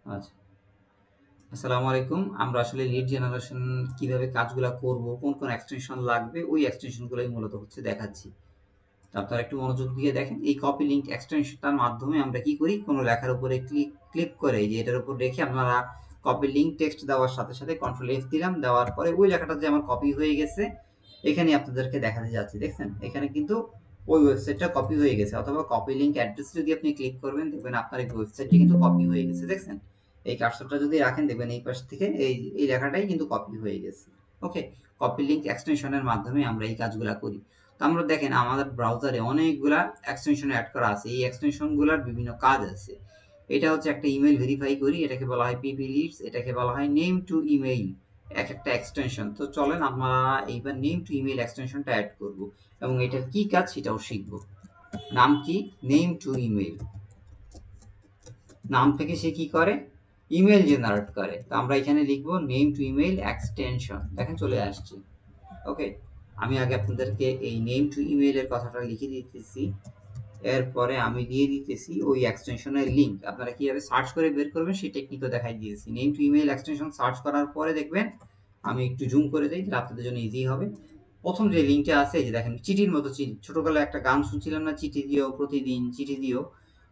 আচ্ছা, আসসালামু আলাইকুম। আমরা আসলে লিড জেনারেশন কিভাবে কাজগুলা করব, কোন কোন এক্সটেনশন লাগবে, ওই এক্সটেনশনগুলোই মূলত হচ্ছে দেখাচ্ছি। তো আপনারা একটু মনোযোগ দিয়ে দেখেন। এই কপি লিঙ্ক এক্সটেনশনটার মাধ্যমে আমরা কি করি, কোনো লেখার উপরে ক্লিক করে যে এটার উপর রেখে আপনারা কপি লিঙ্ক টেক্সট দেওয়ার সাথে সাথে কন্ট্রোল এফ দিলাম, দেওয়ার পরে ওই লেখাটা যে আমার কপি হয়ে গেছে এখানে আপনাদেরকে দেখাতে যাচ্ছি। দেখছেন এখানে কিন্তু ওই ওয়েবসাইটটা কপি হয়ে গেছে, অথবা কপি লিঙ্ক অ্যাড্রেস যদি আপনি ক্লিক করবেন দেখবেন আপনার এই ওয়েবসাইটটি কিন্তু কপি হয়ে গেছে। দেখছেন এই কার্সরটা যদি রাখেন দেখবেন এই পাশ থেকে এই লেখাটাই কিন্তু কপি হয়ে গেছে। ওকে, কপি লিঙ্ক এক্সটেনশনের মাধ্যমে আমরা এই কাজগুলা করি। তো আমরা দেখেন আমাদের ব্রাউজারে অনেকগুলা এক্সটেনশন অ্যাড করা আছে। এই এক্সটেনশনগুলোর বিভিন্ন কাজ আছে। এটা হচ্ছে একটা ইমেল ভেরিফাই করি, এটাকে বলা হয় পিপি লিডস, এটাকে বলা হয় নেম টু ইমেইল, এক একটা এক্সটেনশন। তো চলেন আমরা এইবার নেম টু ইমেইল এক্সটেনশনটা অ্যাড করব এবং এটার কি কাজ সেটাও শিখব। নাম কি? Name to email. নাম থেকে সে কি করে? ইমেল জেনারেট করে। তো আমরা এখানে লিখবো নেম টু ইমেইল এক্সটেনশন, দেখেন চলে আসছে। ওকে, আমি আগে আপনাদেরকে এই নেম টু ইমেইলের কথাটা লিখে দিতেছি, এরপরে আমি দিয়ে দিতেছি ওই এক্সটেনশনের লিঙ্ক। আপনারা কিভাবে সার্চ করে বের করবেন সেই টেকনিকও দেখাই দিয়েছি। Name to email extension search করার পরে দেখবেন, আমি একটু জুম করে দিই তাহলে আপনাদের জন্য ইজি হবে। প্রথম যে লিঙ্কটা আছে এই যে দেখেন, চিঠির মতো চিঠি, ছোটবেলায় একটা গান শুনছিলাম না, চিঠি দিও প্রতিদিন চিঠি দিও,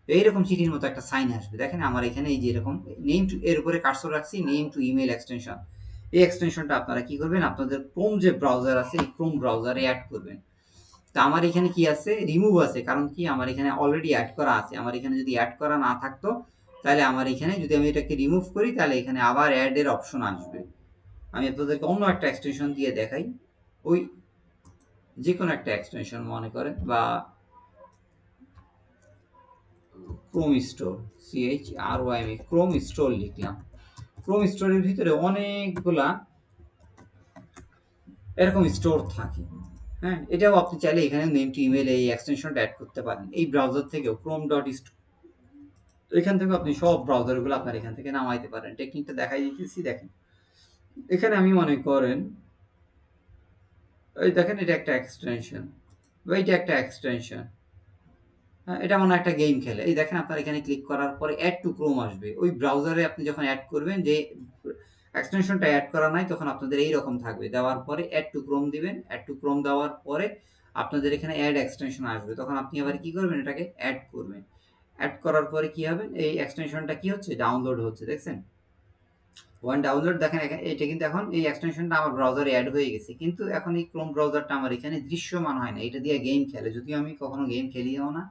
তো এইরকম চিঠির মতো একটা সাইন আসবে। দেখেন আমার এখানে এই যে এরকম নেম টু, এর উপরে কার্সর রাখছি, নেম টু ইমেইল এক্সটেনশন। এই এক্সটেনশনটা আপনারা কি করবেন, আপনাদের ক্রোম যে ব্রাউজার আছে এই ক্রোম ব্রাউজারে অ্যাড করবেন। তো আমার এখানে কি আছে, রিমুভ আছে, কারণ কি আমার এখানে অলরেডি অ্যাড করা আছে। আমার এখানে যদি অ্যাড করা না থাকতো তাহলে আমার এখানে যদি আমি এটাকে রিমুভ করি তাহলে এখানে আবার অ্যাড এর অপশন আসবে। আমি আপনাদেরকে অন্য একটা এক্সটেনশন দিয়ে দেখাই, ওই যে কোনো একটা এক্সটেনশন মনে করেন, বা Chrome store, CHROM, Chrome store লিখলাম। ক্রোম স্টোরের ভিতরে অনেকগুলা এরকম স্টোর থাকে। হ্যাঁ, এটাও আপনি চাইলে এখানে নেম টু ইমেল এই এক্সটেনশনটা অ্যাড করতে পারেন। এই ব্রাউজার থেকেও ক্রোম ডট স্টোর, এখান থেকে আপনি সব ব্রাউজারগুলো আপনার এখান থেকে নামাইতে পারেন। টেকনিকটা দেখাই দিতেছি, দেখেন এখানে আমি মনে করেন এই দেখেন এটা একটা এক্সটেনশন, এইটা একটা এক্সটেনশন। হ্যাঁ, এটা মনে হয় একটা গেম খেলে। এই দেখেন আপনার এখানে ক্লিক করার পরে অ্যাড টু ক্রোম আসবে। ওই ব্রাউজারে আপনি যখন অ্যাড করবেন, যে এক্সটেনশনটা অ্যাড করা নাই তখন আপনাদের এইরকম থাকবে। দেওয়ার পরে অ্যাড টু ক্রোম দিবেন, অ্যাড টু ক্রোম দেওয়ার পরে আপনাদের এখানে অ্যাড এক্সটেনশন আসবে। তখন আপনি আবার কি করবেন, এটাকে অ্যাড করবেন। অ্যাড করার পরে কি হবে, এই এক্সটেনশনটা কি হচ্ছে, ডাউনলোড হচ্ছে। দেখছেন ওয়ান ডাউনলোড, দেখেন এটা কিন্তু এখন এই এক্সটেনশনটা আমার ব্রাউজারে অ্যাড হয়ে গেছে, কিন্তু এখন এই ক্রোম ব্রাউজারটা আমার এখানে দৃশ্যমান হয় না। এটা দিয়ে গেম খেলে, যদিও আমি কখনো গেম খেলিও না,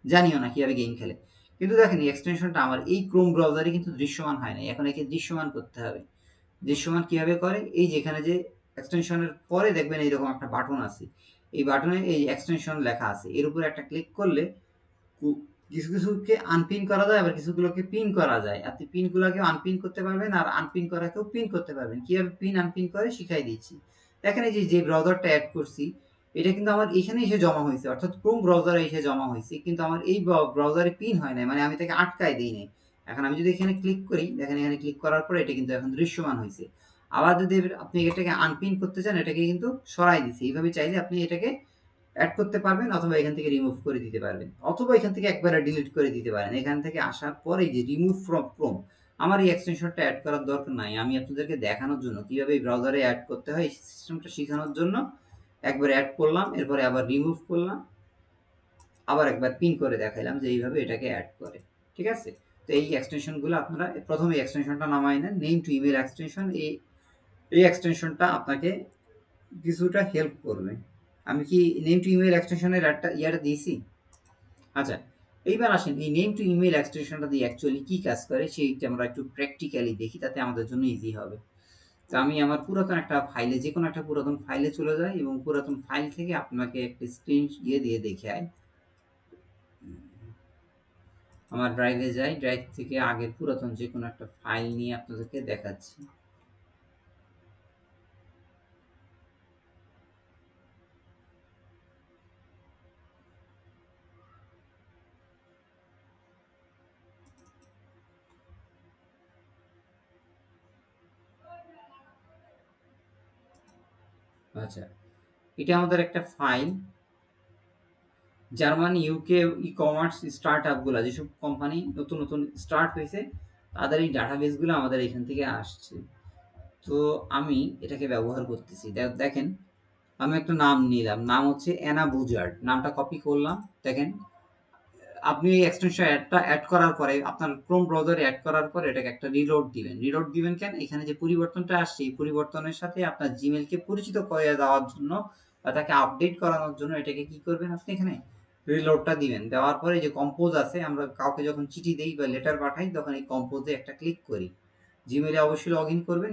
জানিও না কিভাবে গেম খেলে। কিন্তু দেখেন এই এক্সটেনশনটা আমার এই ক্রোম ব্রাউজারে কিন্তু দৃশ্যমান হয় না, এখন একে দৃশ্যমান করতে হবে। দৃশ্যমান কিভাবে করে, এই যেখানে যে এক্সটেনশনের পরে দেখবেন এইরকম একটা বাটন আছে, এই বাটনে এই এক্সটেনশন লেখা আছে, এর উপরে একটা ক্লিক করলে কিছু কিছুকে আনপিন করা যায়, আবার কিছুগুলোকে পিন করা যায়। আপনি পিনগুলোকে আনপিন করতে পারবেন, আর আনপিন করাকেও পিন করতে পারবেন। কিভাবে পিন আনপিন করে শিখাই দিচ্ছি। দেখেন এই যে ব্রাউজারটা অ্যাড করছি এটা কিন্তু আমার এখানে এসে জমা হয়েছে, অর্থাৎ ক্রোম ব্রাউজারে এসে জমা হয়েছে, কিন্তু আমার এই ব্রাউজারে পিন হয় নাই, মানে আমি তাকে আটকায় দিই নাই। এখন আমি যদি এখানে ক্লিক করি, দেখেন এখানে ক্লিক করার পরে এটা কিন্তু এখন দৃশ্যমান হয়েছে। আবার যদি আপনি এটাকে আনপিন করতে চান, এটাকে কিন্তু সরাই দিচ্ছে। এইভাবে চাইলে আপনি এটাকে অ্যাড করতে পারবেন, অথবা এখান থেকে রিমুভ করে দিতে পারবেন, অথবা এখান থেকে একবারে ডিলিট করে দিতে পারেন। এখান থেকে আসার পরে যে রিমুভ ফ্রম ক্রোম, আমার এই এক্সটেনশনটা অ্যাড করার দরকার নাই। আমি আপনাদেরকে দেখানোর জন্য কিভাবে এই ব্রাউজারে অ্যাড করতে হয়, এই সিস্টেমটা শেখানোর জন্য একবার অ্যাড করলাম, এরপরে আবার রিমুভ করলাম, আবার একবার পিন করে দেখাইলাম যে এইভাবে এটাকে অ্যাড করে। ঠিক আছে, তো এই এক্সটেনশনগুলো আপনারা প্রথমে এই এক্সটেনশনটা নামাই নেন, নেম টু ইমেল এক্সটেনশন। এই এক্সটেনশনটা আপনাকে কিছুটা হেল্প করবে। আমি কি নেম টু ইমেল এক্সটেনশনের একটা ইয়াটা দিয়েছি? আচ্ছা, এইবার আসেন এই নেম টু ইমেল এক্সটেনশনটা দিয়ে অ্যাকচুয়ালি কি কাজ করে সেইটা আমরা একটু প্র্যাকটিক্যালি দেখি, তাতে আমাদের জন্য ইজি হবে। তো আমি আমার পুরাতন একটা ফাইলে, যে কোনো একটা পুরাতন ফাইলে চলে যাই এবং পুরাতন ফাইল থেকে আপনাকে একটা স্ক্রিন দিয়ে দেখাই। আমার ড্রাইভে যাই, ড্রাইভ থেকে আগের পুরাতন যে কোনো একটা ফাইল নিয়ে আপনাদেরকে দেখাচ্ছি। আচ্ছা, এটা আমাদের একটা file. Germany, UK e commerce start আপগুলো, যেসব কোম্পানি নতুন নতুন স্টার্ট হয়েছে তাদের এই ডাটাবেসগুলো আমাদের এখান থেকে আসছে। তো আমি এটাকে ব্যবহার করতেছি। দেখেন আমি একটা নাম নিলাম। নাম হচ্ছে অ্যানা বুজার্ড। নামটা কপি করলাম। দেখেন আপনি এই এক্সটেনশন অ্যাড করার পরে আপনার ক্রোম ব্রাউজারে অ্যাড করার পরে এটাকে একটা রিলোড দিবেন। রিলোড দিবেন কেন? এখানে যে পরিবর্তনটা আসছে এই পরিবর্তনের সাথে আপনার জিমেইলকে পরিচিত করে দেওয়ার জন্য বা তাকে আপডেট করানোর জন্য এটাকে কি করবেন আপনি এখানে রিলোডটা দিবেন। দেওয়ার পরে যে কম্পোজ আছে আমরা কাউকে যখন চিঠি দেই বা লেটার পাঠাই তখন এই কম্পোজে একটা ক্লিক করি। জিমেইলে অবশ্যই লগ ইন করবেন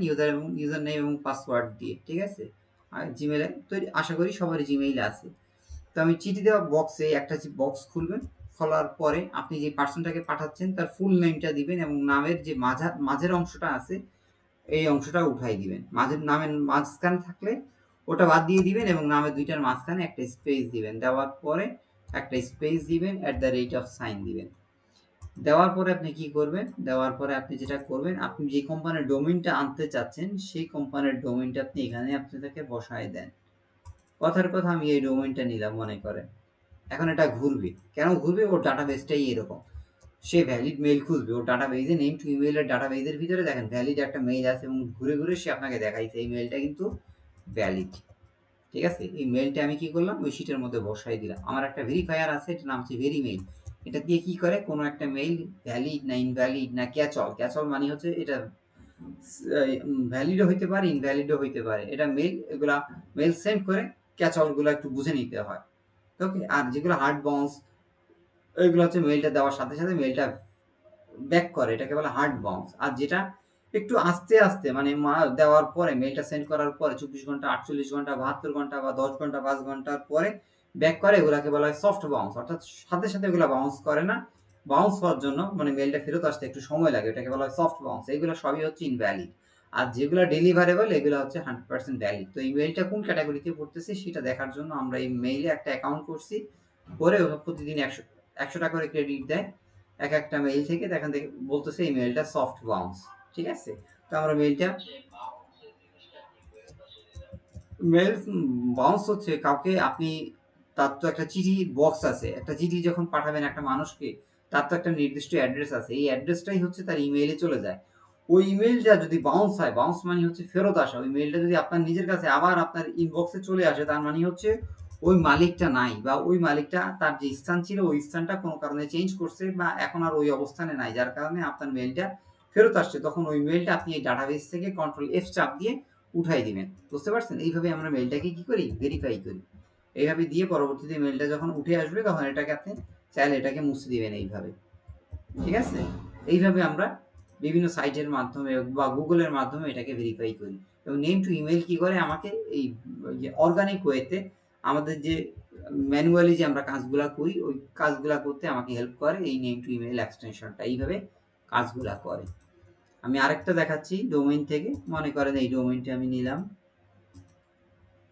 ইউজার নেম এবং পাসওয়ার্ড দিয়ে, ঠিক আছে? আর জিমেইলে তৈরি আশা করি সবারই জিমেইল আছে। তো আমি চিঠি দেওয়া বক্সে একটা বক্স খুলবেন। খোলার পরে আপনি যে পার্সনটাকে পাঠাচ্ছেন তার ফুল নেমটা দিবেন এবং নামের যে মাঝের অংশটা আছে এই অংশটা উঠাই দিবেন। নামের মাঝখানে থাকলে ওটা বাদ দিয়ে দিবেন এবং নামের দুইটার মাঝখানে একটা স্পেস দিবেন। দেওয়ার পরে একটা স্পেস দিবেন @সাইন দিবেন। দেওয়ার পরে আপনি কি করবেন? দেওয়ার পরে আপনি যেটা করবেন আপনি যে কোম্পানির ডোমেইনটা আনতে চাচ্ছেন সেই কোম্পানির ডোমেইনটা আপনি এখানে আপনি তাকে বসায় দেন। কথার কথা আমি এই ডোমেইনটা নিলাম মনে করেন। এখন এটা ঘুরবে। কেন ঘুরবে? ওর ডাটাবেসটাই এরকম। সে ভ্যালিড মেইল খুঁজবে। ওর ডাটাবেসে নেম টু ইমেইলের ডাটাবেসের ভিতরে দেখেন ভ্যালিড একটা মেইল আছে এবং ঘুরে, ঘুরে সে আপনাকে দেখাইছে এই মেইলটা কিন্তু ভ্যালিড। ঠিক আছে? এই মেইলটা আমি কি করলাম? ওই শিটের মধ্যে বসায় দিলাম। আমার একটা ভেরিফায়ার আছে এটার নাম হচ্ছে ভেরিমেইল। এটা দিয়ে কি করে? কোনো একটা মেইল ভ্যালিড না ইনভ্যালিড না ক্যাচ অল। ক্যাচ অল মানে হচ্ছে এটা ভ্যালিডও হইতে পারে, ইনভ্যালিডও হইতে পারে। এটা মেইল এগুলা মেইল সেন্ড করে ক্যাচ অলগুলো একটু বুঝে নিতে হয়। ওকে? আর যেগুলো হার্ড বাউন্স ওইগুলো হচ্ছে মেইলটা দেওয়ার সাথে, সাথে মেইলটা ব্যাক করে এটাকে বলে হার্ড বাউন্স। আর যেটা একটু আস্তে, আস্তে মানে দেওয়ার পরে মেইলটা সেন্ড করার পরে ২৪ ঘন্টা, ৪৮ ঘন্টা, ৭২ ঘন্টা বা ১০ ঘন্টা, ৫ ঘন্টার পরে ব্যাক করে এগুলাকে বলা হয় সফট বাউন্স। অর্থাৎ সাথে, সাথে এগুলা বাউন্স করে না। বাউন্স হওয়ার জন্য মানে মেইলটা ফেরত আসতে একটু সময় লাগে। এটাকে বলা হয় সফট বাউন্স। এগুলো সবই হচ্ছে ইনভ্যালিড। আর যেগুলা ডেলিভারেবল এগুলো হচ্ছে 100% ভ্যালিড। তো এই মেইলটা কোন ক্যাটেগরিতে পড়তেছে সেটা দেখার জন্য আমরা এই মেইলে একটা অ্যাকাউন্ট করছি। করে প্রতিদিন ১০০ টাকা করে ক্রেডিট দেয়। একটা মেইল থেকে এখান থেকে বলতেছে এই মেইলটা সফট বাউন্স। ঠিক আছে? তো আমরা মেইল বাউন্স হচ্ছে কাউকে আপনি তার তো একটা চিঠি বক্স আছে। একটা চিঠি যখন পাঠাবেন একটা মানুষকে তার তো একটা নির্দিষ্ট অ্যাড্রেস আছে। এই অ্যাড্রেসটাই হচ্ছে তার ইমেইলে চলে যায়। ওই ইমেইলটা যদি বাউন্স হয়, বাউন্স মানে হচ্ছে ফেরত আসা। ওই মেইলটা যদি আপনার নিজের কাছে আবার আপনার ইনবক্সে চলে আসে তার মানে হচ্ছে ওই মালিকটা নাই বা ওই মালিকটা তার যে স্থান ছিল ওই স্থানটা কোনো কারণে চেঞ্জ করছে বা এখন আর ওই অবস্থানে নাই। যার কারণে আপনার মেইলটা ফেরত আসছে। তখন ওই মেইলটা আপনি এই ডাটাবেস থেকে কন্ট্রোল F চাপ দিয়ে উঠাই দিবেন। বুঝতে পারছেন? এইভাবে আমরা মেইলটাকে কি করি? ভেরিফাই করি। এইভাবে দিয়ে পরবর্তীতে মেইলটা যখন উঠে আসবে তখন এটাকে আপনি চাইলে এটাকে মুছে দিবেন এইভাবে। ঠিক আছে? এইভাবে আমরা বিভিন্ন সাইটের মাধ্যমে বা গুগলের মাধ্যমে এটাকে ভেরিফাই করি। এবং নেম টু ইমেইল কি করে আমাকে এই অর্গানিক ওয়েতে আমাদের যে ম্যানুয়ালি যে আমরা কাজগুলা করি ওই কাজগুলা করতে আমাকে হেল্প করে এই নেম টু ইমেইল এক্সটেনশনটা। এইভাবে কাজগুলা করে। আমি আরেকটা দেখাচ্ছি ডোমেইন থেকে। মনে করেন এই ডোমেইনটা আমি নিলাম।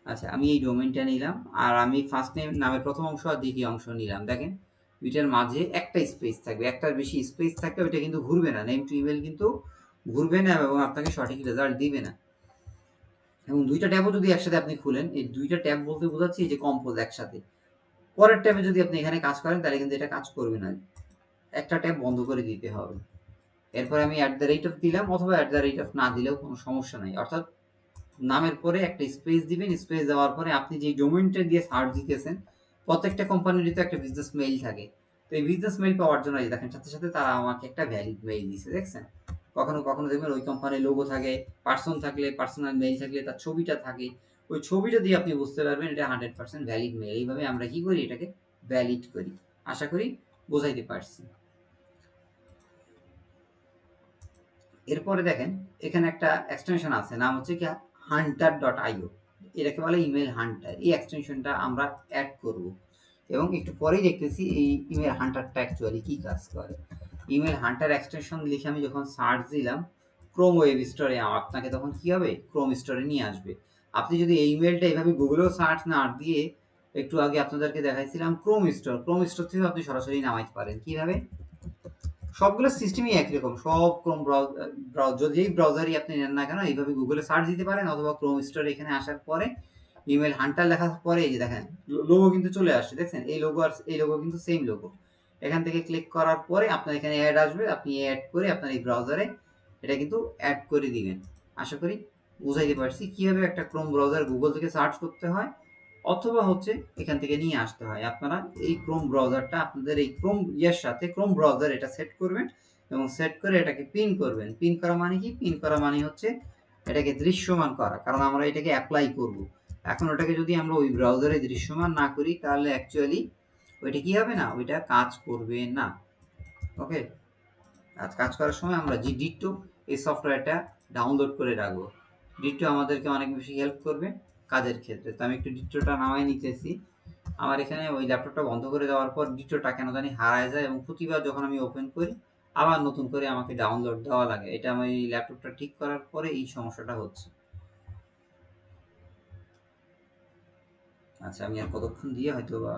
আচ্ছা আমি এই ডোমেইনটা নিলাম আর আমি ফার্স্ট নেম নামের প্রথম অংশ আর দ্বিতীয় অংশ নিলাম। দেখেন দুইটার মাঝে একটা স্পেস থাকবে। একটার বেশি স্পেস থাকলে ওইটা কিন্তু ঘুরবে না। নেম টু ইমেইল কিন্তু ঘুরবে না এবং আপনাকে সঠিক রেজাল্ট দিবে না। এবং দুইটা ট্যাবও যদি একসাথে আপনি খুলেন, এই দুইটা ট্যাব বলতে বোঝাচ্ছি এই যে কম্পোজ একসাথে। পরের ট্যাবে যদি আপনি এখানে কাজ করেন তাহলে কিন্তু এটা কাজ করবে না। একটা ট্যাব বন্ধ করে দিতে হবে। এরপর আমি দিলাম অথবা না দিলেও কোনো সমস্যা নাই। অর্থাৎ নামের পরে একটা স্পেস দিবেন। স্পেস দেওয়ার পরে আপনি যে ডোমেইনটা দিয়ে সার্চ দিতেছেন প্রত্যেকটা কোম্পানিরই তো একটা বিজনেস মেইল থাকে। তো এই বিজনেস মেইল পাওয়ার জন্য এই দেখেন সাথে, সাথে তারা আমাকে একটা ভ্যালিড মেইল দিছে। দেখছেন? কখনো, কখনো দেখবেন ওই কোম্পানির লোগো থাকে, পার্সন থাকলে পার্সোনাল মেইল থাকলে তার ছবিটা থাকে। ওই ছবিটা দিয়ে আপনি বুঝতে পারবেন এটা 100% ভ্যালিড মেইল। এইভাবে আমরা কি করি? এটাকে ভ্যালিড করি। আশা করি বোঝাইতে পারছি। এরপরে দেখেন এখানে একটা এক্সটেনশন আছে নাম হচ্ছে কি hunter.io। এটাকে বলে ইমেল হান্টার। এই এক্সটেনশনটা আমরা অ্যাড করব এবং একটু পরেই দেখতেছি এই ইমেল হান্টারটা অ্যাকচুয়ালি কি কাজ করে। ইমেল হান্টার এক্সটেনশন লিখে আমি যখন সার্চ দিলাম ক্রোম ওয়েব স্টোরে আপনাকে তখন কি হবে? ক্রোম স্টোরে নিয়ে আসবে। আপনি যদি এই ইমেলটা এইভাবে গুগলেও সার্চ না দিয়ে একটু আগে আপনাদেরকে দেখাইছিলাম ক্রোম স্টোর থেকে আপনি সরাসরি নামাইতে পারেন। কিভাবে? সবগুলো সিস্টেমই একই রকম। সব ক্রোম যেই ব্রাউজারই আপনি নেন না কেন এইভাবে গুগলে সার্চ দিতে পারেন অথবা ক্রোম স্টোরে এখানে আসার পরে ইমেল হান্টার লেখার পরে এই যে দেখেন লোগো কিন্তু চলে আসছে। দেখছেন? এই লোগো আর এই লোগো কিন্তু সেম লোগো। এখান থেকে ক্লিক করার পরে আপনার এখানে অ্যাড আসবে, আপনি অ্যাড করে আপনার এই ব্রাউজারে এটা কিন্তু অ্যাড করে দিবেন। আশা করি বুঝাইতে পারছি কিভাবে একটা ক্রোম ব্রাউজার গুগল থেকে সার্চ করতে হয় অথবা হচ্ছে এখান থেকে নিয়ে আসতে হয়। আপনারা এই ক্রোম ব্রাউজারটা আপনাদের এই ক্রোম ইয়ের সাথে ক্রোম ব্রাউজার এটা সেট করবেন এবং সেট করে এটাকে পিন করবেন। পিন করা মানে কি? পিন করা মানে হচ্ছে এটাকে দৃশ্যমান করা, কারণ আমরা এটাকে অ্যাপ্লাই করব। এখন ওটাকে যদি আমরা ওই ব্রাউজারে দৃশ্যমান না করি তাহলে অ্যাকচুয়ালি ওইটা কি হবে না, ওইটা কাজ করবে না। ওকে, কাজ করার সময় আমরা ডিট্টো এই সফটওয়্যারটা ডাউনলোড করে রাখবো। ডিট্টো আমাদেরকে অনেক বেশি হেল্প করবে কাজের ক্ষেত্রে। তো আমি একটু ডিট্টোটা নামাই নিতেছি। আমার এখানে ওই ল্যাপটপটা বন্ধ করে দেওয়ার পর ডিট্টোটা কেন জানি হারায় যায় এবং প্রতিবার যখন আমি ওপেন করি আবার নতুন করে আমাকে ডাউনলোড দেওয়া লাগে। এটা আমি এই ল্যাপটপটা ঠিক করার পরে এই সমস্যাটা হচ্ছে। আচ্ছা, আমি আর কতক্ষণ দিয়ে হয়তো বা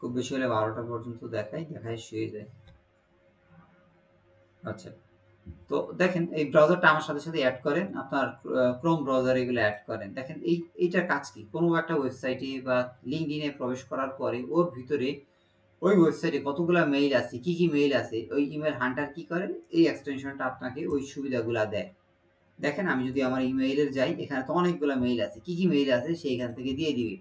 খুব বেশি হলে 12টা পর্যন্ত দেখাই শুয়ে যায়। আচ্ছা, তো দেখেন এই ব্রাউজারটা আমার সাথে সাথে অ্যাড করেন, আপনার ক্রোম ব্রাউজার এগুলো অ্যাড করেন। দেখেন এইটার কাজ কি? কোনো একটা ওয়েবসাইটে বা লিঙ্কডইনে প্রবেশ করার পরে ওর ভিতরে ওই ওয়েবসাইটে কতগুলা মেইল আছে, কি কি মেইল আছে, ওই ইমেল হান্টার কি করে, এই এক্সটেনশনটা আপনাকে ওই সুবিধাগুলা দেয়। দেখেন আমি যদি আমার ইমেইলের যাই, এখানে তো অনেকগুলো মেইল আছে, কি কি মেইল আছে সে এখান থেকে দিয়ে দিবে।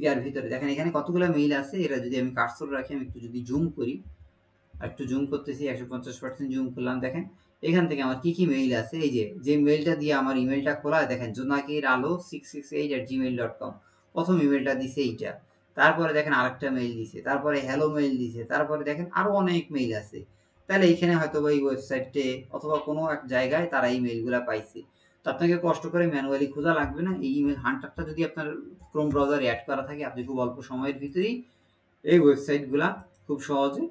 ইয়ার ভিতরে দেখেন এখানে কতগুলো মেইল আছে, এরা যদি আমি কার্সর রাখি, আমি একটু যদি জুম করি, আর একটু জুম করতেছি, 150% জুম করলাম, দেখেন এখান থেকে আমার কি কি মেইল আছে। এই যে মেইলটা দিয়ে আমার ইমেলটা খোলা, দেখেন জোনাকির আলো 668@gmail.com, প্রথম ইমেলটা দিছে এইটা। তারপরে দেখেন আরেকটা মেইল দিছে, তারপরে হ্যালো মেইল দিছে, তারপরে দেখেন আরো অনেক মেইল আছে। তাহলে এইখানে হয়তো বা এই ওয়েবসাইটে অথবা কোনো এক জায়গায় তারা এই মেইলগুলা পাইছে। তো আপনাকে কষ্ট করে ম্যানুয়ালি খোঁজা লাগবে না। এই ইমেল হান্টারটা যদি আপনার ক্রোম ব্রাউজারে অ্যাড করা থাকে, আপনি খুব অল্প সময়ের ভিতরেই এই ওয়েবসাইটগুলা খুব সহজে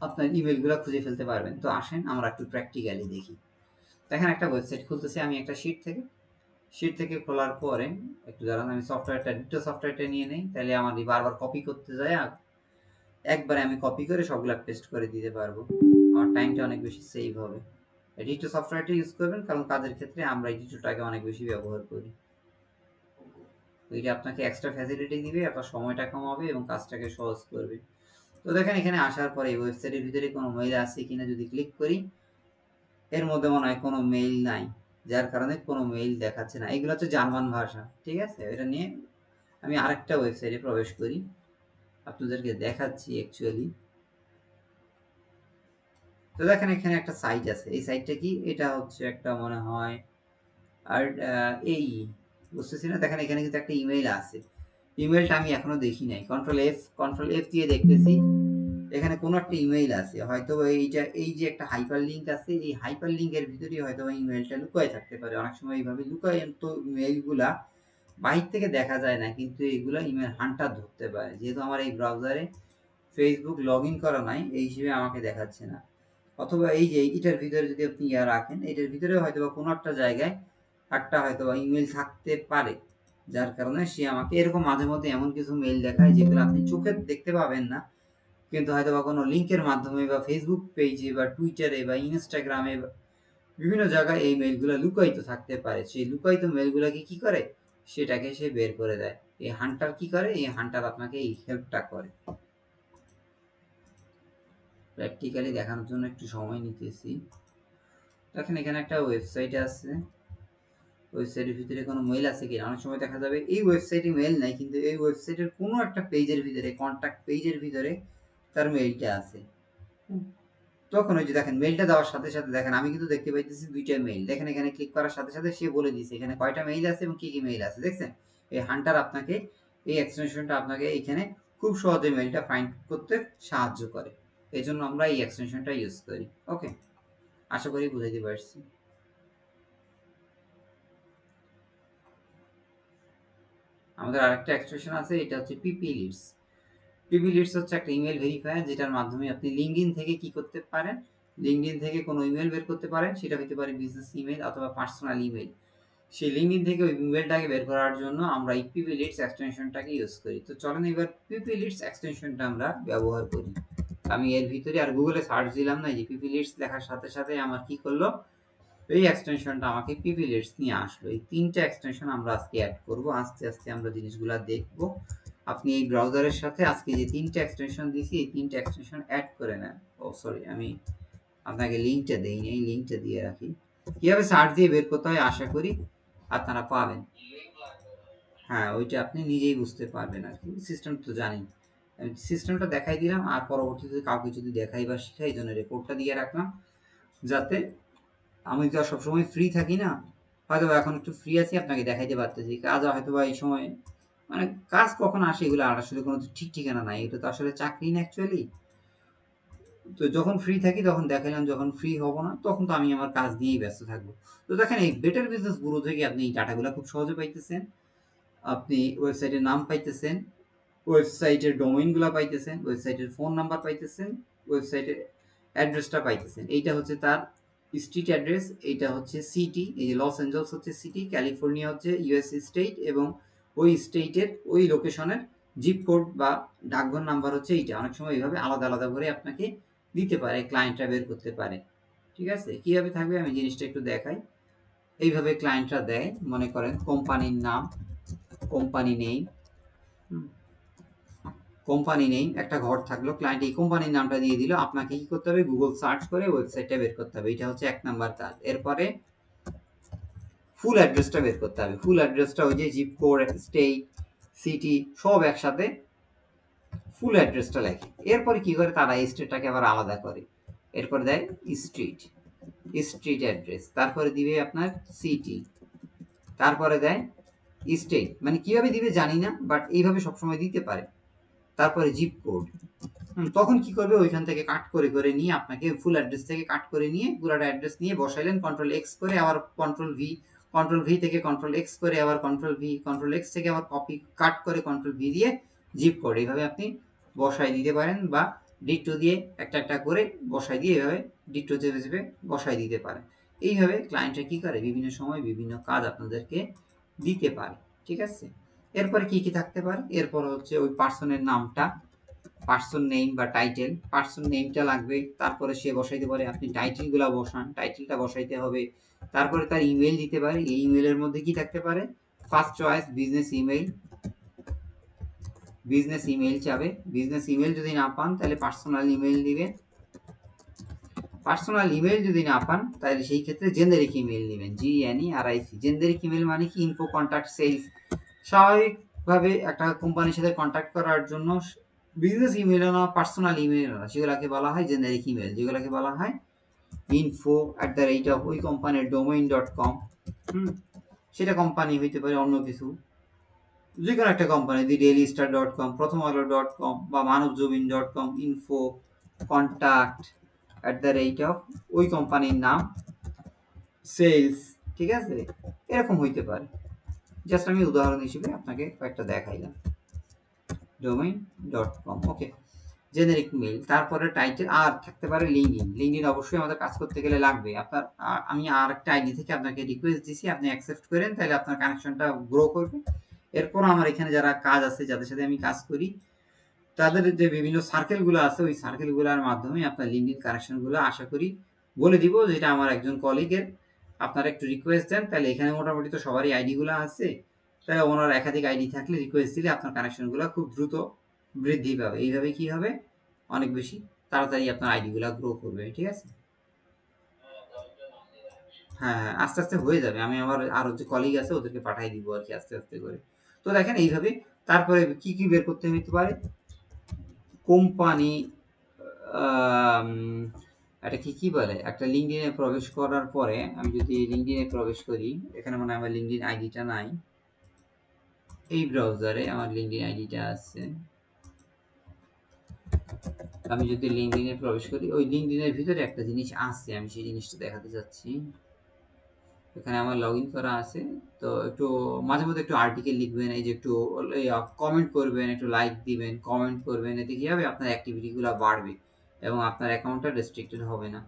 আপনার ইমেলগুলো খুঁজে ফেলতে পারবেন। তো আসেন আমরা একটু প্র্যাকটিক্যালি দেখি। দেখেন একটা ওয়েবসাইট খুলতেছি আমি একটা শিট থেকে খোলার পরে একটু দাঁড়ান, আমি ডিটো সফটওয়্যারটা নিয়ে নেই, তাহলে আমার বারবার কপি করতে যায়, আর একবারে আমি কপি করে সবগুলা পেস্ট করে দিতে পারবো, আমার টাইমটা অনেক বেশি সেভ হবে। ডিটো সফটওয়্যারটা ইউজ করবেন, কারণ কাজের ক্ষেত্রে আমরা এই ডিটোটাকে অনেক বেশি ব্যবহার করি। এটা আপনাকে এক্সট্রা ফ্যাসিলিটি দিবে, আপনার সময়টা কমাবে এবং কাজটাকে সহজ করবে। তো দেখেন এখানে আসার পরে এই ওয়েবসাইটের ভিতরে কোনো মেইল আছে কিনা যদি ক্লিক করি, এর মধ্যে মনে হয় কোনো মেইল নাই, যার কারণে কোনো মেইল দেখাচ্ছে না। এগুলো হচ্ছে জার্মান ভাষা, ঠিক আছে? এটা নিয়ে আমি আরেকটা ওয়েবসাইটে প্রবেশ করি, আপনাদেরকে দেখাচ্ছি অ্যাকচুয়ালি। তো দেখেন এখানে একটা সাইট আছে, এই সাইটটা কি? এটা হচ্ছে একটা মনে হয় আর এই বুঝতেছি না। দেখেন এখানে কিন্তু একটা ইমেইল আছে, ইমেইলটা আমি এখনো দেখি নাই। কন্ট্রোল এফ দিয়ে দেখতেছি, এখানে কোনো একটা ইমেইল আছে, হয়তো এইটা এই যে একটা হাইপার লিঙ্ক আছে, এই হাইপার লিঙ্কের ভিতরেই হয়তো ইমেইলটা লুকায় থাকতে পারে। অনেক সময় এইভাবে লুকায়, তো মেইলগুলা বাইর থেকে দেখা যায় না, কিন্তু এগুলা ইমেল হান্টার ধরতে পারে। যেহেতু আমার এই ব্রাউজারে ফেসবুক লগ ইন করা নাই, এই হিসেবে আমাকে দেখাচ্ছে না। অথবা এই যে এইটার ভিতরে যদি আপনি রাখেন, এটার ভিতরে হয়তো বা কোনো একটা জায়গায় একটা হয়তো বা ইমেল থাকতে পারে, যার কারণে সে আমাকে এরকম মাঝে মধ্যে এমন কিছু মেইল দেখায় যেগুলো আপনি চোখে দেখতে পাবেন না, কিন্তু হয়তো বা কোনো লিঙ্কের মাধ্যমে বা ফেসবুক পেজে বা টুইটারে বা ইনস্টাগ্রামে বিভিন্ন জায়গায় এই মেইলগুলো লুকায়িত থাকতে পারে। সেই লুকায়িত মেইলগুলোকে কি করে, সেটাকে সে বের করে দেয়। এই হান্টার কি করে, এই হান্টার আপনাকে এই হেল্পটা করে। প্র্যাকটিক্যালি দেখানোর জন্য একটু সময় নিতেছি। দেখেন এখানে একটা ওয়েবসাইট আছে, ওয়েবসাইটের ভিতরে কোনো মেইল আছে কিনা। অনেক সময় দেখা যাবে এই ওয়েবসাইটে মেইল নাই, কিন্তু এই ওয়েবসাইটের কোনো একটা পেজের ভিতরে, কন্ট্যাক্ট পেজের ভিতরে তার মেইলটা আছে। তখন ওই যে দেখেন মেইলটা দেওয়ার সাথে সাথে দেখেন আমি কিন্তু দেখতে পাইতেছি দুইটা মেইল। দেখেন এখানে ক্লিক করার সাথে সাথে সে বলে দিয়েছে এখানে কয়টা মেইল আছে এবং কি কি মেইল আছে। দেখছেন এই হান্টার আপনাকে, এই এক্সটেনশনটা আপনাকে এখানে খুব সহজে মেইলটা ফাইন্ড করতে সাহায্য করে। এই জন্য আমরা এই এক্সটেনশনটা ইউজ করি। ওকে, আশা করি বুঝাইতে পারছি। আমাদের আরেকটা এক্সটেনশন আছে, এটা হচ্ছে পিপি লিডস। পিপি লিডস হচ্ছে একটা ইমেল ভেরিফায়ার, যেটার মাধ্যমে আপনি লিঙ্কডইন থেকে কি করতে পারেন, লিঙ্কডইন থেকে কোনো ইমেল বের করতে পারেন। সেটা হতে পারে বিজনেস ইমেল অথবা পার্সোনাল ইমেল। সেই লিঙ্কডইন থেকে ওই ইমেলটাকে বের করার জন্য আমরা এই পিপি লিডস এক্সটেনশনটাকে ইউজ করি। তো চলেন এবার পিপি লিডস এক্সটেনশনটা আমরা ব্যবহার করি। আমি এর ভিতরে আর গুগলে সার্চ দিলাম না, যে পিপি লিডস লেখার সাথে সাথে আমার কি করলো, এই এক্সটেনশনটা আমাকে পিপি লিডস নিয়ে আসলো। এই তিনটা এক্সটেনশন আমরা আজকে অ্যাড করব, আস্তে আস্তে আমরা জিনিসগুলো দেখব। আপনি এই ব্রাউজারের সাথে আজকে যে 3টা এক্সটেনশন দিয়েছি এই 3টা এক্সটেনশন অ্যাড করে নেন। ও সরি, আমি আপনাকে লিঙ্কটা দেইনি, এই লিঙ্কটা দিয়ে রাখি। কিভাবে সার্চ দিয়ে বের করতে হয় আশা করি আপনারা পাবেন। হ্যাঁ, ওইটা আপনি নিজেই বুঝতে পারবেন আর কি, সিস্টেম তো জানেন। আমি সিস্টেমটা দেখাই দিলাম, আর পরবর্তীতে কাউকে যদি দেখাই বা শিখাই, এই জন্য রেকর্ডটা দিয়ে রাখলাম, যাতে আমি তো আর সবসময় ফ্রি থাকি না, হয়তো এখন একটু ফ্রি আছি, আপনাকে দেখাইতে পারতেছি। কাজ হয়তো বা এই সময়, মানে কাজ কখন আসে এগুলো আর আসলে কোনো ঠিক ঠিকানা নাই, এটা তো আসলে চাকরি না অ্যাকচুয়ালি। তো যখন ফ্রি থাকি তখন দেখাইলাম, যখন ফ্রি হব না তখন তো আমি আমার কাজ নিয়েই ব্যস্ত থাকবো। তো দেখেন, এই বেটার বিজনেস গুরু থেকে আপনি এই ডাটাগুলো খুব সহজে পাইতেছেন, আপনি ওয়েবসাইটের নাম পাইতেছেন, ওয়েবসাইটের ডোমেইনগুলো পাইতেছেন, ওয়েবসাইটের ফোন নাম্বার পাইতেছেন, ওয়েবসাইটের অ্যাড্রেসটা পাইতেছেন। এইটা হচ্ছে তার স্ট্রিট অ্যাড্রেস, এইটা হচ্ছে সিটি, এই যে লস অ্যাঞ্জেলস হচ্ছে সিটি, ক্যালিফোর্নিয়া হচ্ছে ইউএস স্টেট, এবং ওই স্টেটের ওই লোকেশনের জিপ কোড বা ডাকঘর নাম্বার হচ্ছে এইটা। অনেক সময় এইভাবে আলাদা আলাদা করে আপনাকে দিতে পারে, ক্লায়েন্টরা বের করতে পারে। ঠিক আছে, কীভাবে থাকবে আমি জিনিসটা একটু দেখাই। এইভাবে ক্লায়েন্টরা দেয়, মনে করেন কোম্পানির নাম, কোম্পানি নেই, কোম্পানি নেই, একটা ঘর থাকলো, ক্লায়েন্ট এই কোম্পানির নামটা দিয়ে দিল, আপনাকে কি করতে হবে, গুগল সার্চ করে ওয়েবসাইটটা বের করতে হবে, এটা হচ্ছে 1 নাম্বার কাজ। এরপরে ফুল অ্যাড্রেসটা বের করতে হবে, ফুল অ্যাড্রেসটা ওই যে জিপ কোড, স্টেট, সিটি সব একসাথে ফুল অ্যাড্রেসটা লেখে। এরপরে কি করে তারা স্টেটটাকে আবার আলাদা করে, এরপর দেয় স্ট্রিট, স্ট্রিট অ্যাড্রেস, তারপরে দিবে আপনার সিটি, তারপরে দেয় স্টেট, মানে কিভাবে দিবে জানি না, বাট এইভাবে সবসময় দিতে পারে। তারপরে জিপ কোড, তখন কি করবে, ওইখান থেকে কাট করে করে নিয়ে আপনাকে ফুল অ্যাড্রেস থেকে কাট করে নিয়ে পুরাটা অ্যাড্রেস নিয়ে বসাইলেন, কন্ট্রোল এক্স করে আবার কন্ট্রোল ভি থেকে কন্ট্রোল এক্স করে আবার কন্ট্রোল এক্স থেকে আবার কপি কাট করে কন্ট্রোল ভি দিয়ে জিপ কোড, এইভাবে আপনি বসাই দিতে পারেন, বা ডিক্টো দিয়ে একটা একটা করে বসাই দিয়ে এভাবে ডিক্টো চেপে চেপে বসাই দিতে পারেন। এইভাবে ক্লায়েন্টরা কি করে, বিভিন্ন সময় বিভিন্ন কাজ আপনাদেরকে দিতে পারে। ঠিক আছে, এরপরে কি কি থাকতে পারে, এরপর হচ্ছে ওই পার্সনের নামটা, পার্সন নেম বা টাইটেল, পার্সন নেমটা লাগবে, তারপরে সে বসাইতে পারে, আপনি টাইটেলগুলো বসান, টাইটেলটা বসাইতে হবে, তারপরে তার ইমেল দিতে পারে, এই ইমেলের মধ্যে কি থাকতে পারে, first choice business email, business email চাবে, বিজনেস ইমেল যদি না পান তাহলে পার্সোনাল ইমেল দিবেন, পার্সোনাল ইমেল যদি না পান তাহলে সেই ক্ষেত্রে জেনারিক ইমেল নেবেন, GNERIC, জেনারিক ইমেল মানে কি, ইনফো কন্ট্যাক্ট সেলস, স্বাভাবিকভাবে একটা কোম্পানির সাথে কন্ট্যাক্ট করার জন্য বিজনেস ইমেল না, পার্সোনাল ইমেল না, সেগুলোকে বলা হয় জেনারিক ইমেল, যেগুলোকে বলা হয় info@of ওই কোম্পানির domain.com। সেটা কোম্পানি হইতে পারে অন্য কিছু, যে কোনো একটা কোম্পানি, দি ডেইলি স্টার.com, প্রথম আলো.com বা মানবজমিন.com, ইনফো কন্ট্যাক্ট@of ওই কোম্পানির নাম, সেলস। ঠিক আছে, এরকম হইতে পারে, জাস্ট আমি উদাহরণ হিসেবে আপনাকে কয়েকটা দেখাইলাম। domain.com, ওকে, জেনারিক মেইল, তারপরে টাইটেল, আর থাকতে পারে লিঙ্কডিন, লিঙ্কডিন অবশ্যই আমাদের কাজ করতে গেলে লাগবে। আপনার আমি আর একটা আইডি থেকে আপনাকে রিকোয়েস্ট দিছি, আপনি অ্যাকসেপ্ট করেন, তাহলে আপনার কানেকশনটা গ্রো করবে। এরপর আমার এখানে যারা কাজ আছে, যাদের সাথে আমি কাজ করি, তাদের যে বিভিন্ন সার্কেলগুলো আছে, ওই সার্কেলগুলোর মাধ্যমে আপনার লিঙ্কডিন কানেকশনগুলো আশা করি বলে দিব, যেটা আমার একজন কলিগের, আপনারা একটু রিকোয়েস্ট দেন, তাহলে এখানে মোটামুটি তো সবারই আইডিগুলো আছে, তাই ওনার একাধিক আইডি থাকলে রিকোয়েস্ট দিলে আপনার কানেকশনগুলো খুব দ্রুত বৃদ্ধি পাবে। এইভাবে কি হবে, অনেক বেশি তাড়াতাড়ি আপনার আইডিগুলো গ্রো করবে। ঠিক আছে, হ্যাঁ হ্যাঁ, আস্তে আস্তে হয়ে যাবে, আমি আমার আরো যে কলিগ আছে ওদেরকে পাঠিয়ে দিব আর কি, আস্তে আস্তে করে। তো দেখেন এইভাবে, তারপরে কি কি বের করতে হতে পারে, কোম্পানি, এটা কি কি বলে, একটা লিঙ্কডিনে প্রবেশ করার পরে, আমি যদি লিঙ্কডিনে প্রবেশ করি, এখানে মানে আমার লিঙ্কডিন আইডিটা নাই, এই ব্রাউজারে আমার লিঙ্কডিন আইডিটা আছে, আমি যদি লিঙ্কডিনে প্রবেশ করি, ওই লিঙ্কডিনের ভিতরে একটা জিনিস আছে, আমি সেই জিনিসটা দেখাতে চাচ্ছি। এখানে আমার লগ ইন করা আছে, তো একটু মাঝে মধ্যে একটু আর্টিকেল লিখবেন, এই যে একটু কমেন্ট করবেন, একটু লাইক দিবেন, কমেন্ট করবেন, এতে কি হবে, আপনার অ্যাক্টিভিটিগুলো বাড়বে এবং আপনার অ্যাকাউন্টটা রেস্ট্রিক্টেড হবে না।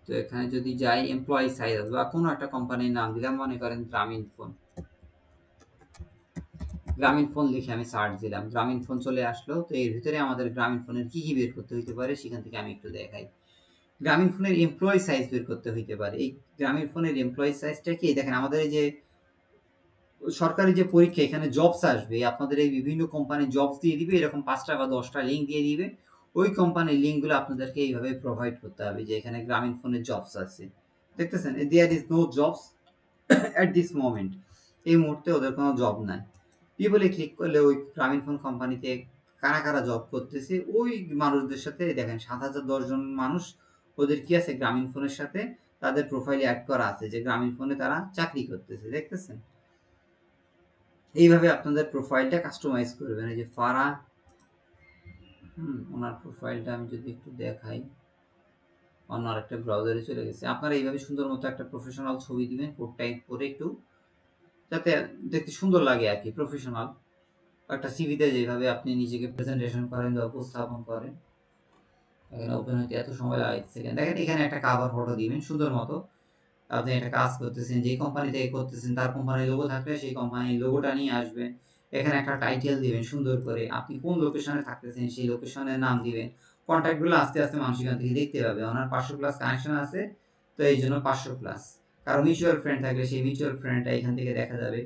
তো এখানে যদি যাই, এমপ্লয়ি সাইজ বা কোনো একটা কোম্পানির নাম দিলাম, মনে করেন গ্রামীণ ফোন, গ্রামীণ ফোন লিখে আমি সার্চ দিলাম, গ্রামীণ ফোন চলে আসলো। তো এর ভিতরে আমাদের গ্রামীণ ফোনের কি কি বের করতে হইতে পারে সেখান থেকে আমি একটু দেখাই। গ্রামীণ ফোনের এমপ্লয়ি সাইজ বের করতে হইতে পারে। এই গ্রামীণ ফোনের এমপ্লয়ি সাইজটা কি, দেখেন আমাদের এই যে সরকারি যে পরীক্ষা এখানে জবস আসবে, আপনাদের এই বিভিন্ন কোম্পানি জবস দিয়ে দিবে, এরকম 5টা বা 10টা লিঙ্ক দিয়ে দিবে। ওই কোম্পানির লিঙ্কগুলো আপনাদেরকে এইভাবে প্রোভাইড করতে হবে যে এখানে গ্রামীণ ফোনের জবস আছে। দেখতেছেন? There is no jobs at this moment. এই মুহূর্তে ওদের কোনো জব নাই। পিপলে ক্লিক করলে ওই গ্রামীণ ফোন কোম্পানিতে কারা কারা জব করতেছে ওই মানুষদের সাথে দেখেন 7,010 জন মানুষ ওদের কি আছে গ্রামীণ ফোনের সাথে তাদের প্রোফাইলে অ্যাড করা আছে যে গ্রামীণ ফোনে তারা চাকরি করতেছে। দেখতেছেন? এইভাবে আপনাদের প্রোফাইলটা কাস্টমাইজ করবেন। এই যে ফারা, ওনার প্রোফাইলটা আমি যদি একটু দেখাই, অন্য আরেকটা ব্রাউজারে চলে গেছে। আপনারা এইভাবে সুন্দর মতো একটা প্রফেশনাল ছবি দিবেন, কোড টাইপ করে একটু, যাতে দেখতে সুন্দর লাগে আর কি, প্রফেশনাল। একটা সিভিতে যেভাবে আপনি নিজেকে প্রেজেন্টেশন করেন বা উপস্থাপন করেন, এখানে ওপেন হইতে এত সময় লাগে সেকেন্ড। দেখেন এখানে একটা কাভার ফটো দিবেন সুন্দর মতো। আপনি একটা কাজ করতেছেন, যে কোম্পানি থেকে করতেছেন তার কোম্পানির লোগো থাকলে সেই কোম্পানির লোগোটা নিয়ে আসবেন। এখানে একটা টাইটেল দিবেন সুন্দর করে, আপনি কোন লোকেশনে থাকতেছেন সেই লোকেশনের নাম দিবেন। কন্ট্যাক্টগুলো আস্তে আস্তে মানুষ এখান থেকে দেখতে পাবে। ওনার 500 প্লাস কানেকশন আছে, তো এই জন্য 500 প্লাস। কারো মিউচুয়াল ফ্রেন্ড থাকলে সেই মিউচুয়াল ফ্রেন্ডটা এখান থেকে দেখা যাবে।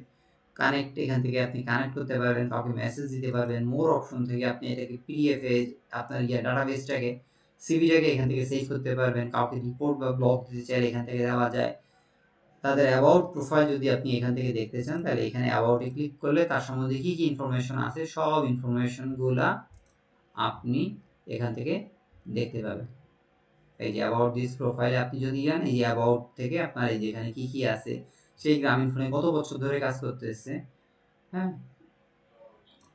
কানেক্ট, এখান থেকে আপনি কানেক্ট করতে পারবেন, কাউকে মেসেজ দিতে পারবেন। মোর অপশন থেকে আপনি এটাকে পিডিএফ এ আপনার ডাটাবেসটাকে, সিভিটাকে এখান থেকে সেভ করতে পারবেন। কাউকে রিপোর্ট বা ব্লগ দিতে চাইলে এখান থেকে দেওয়া যায়। তাদের অ্যাবাউট প্রোফাইল যদি আপনি এখান থেকে দেখতে চান তাহলে এখানে অ্যাবাউটে ক্লিক করলে তার সম্বন্ধে কী কী ইনফরমেশন আছে সব ইনফরমেশনগুলা আপনি এখান থেকে দেখতে পাবেন। এই যে অ্যাবাউট দিস প্রোফাইলে আপনি যদি যান, এই যে অ্যাবাউট থেকে আপনার এই যে এখানে কী কী আছে, সেই গ্রামীণ ফোনে কত বছর ধরে কাজ করতেছে, হ্যাঁ,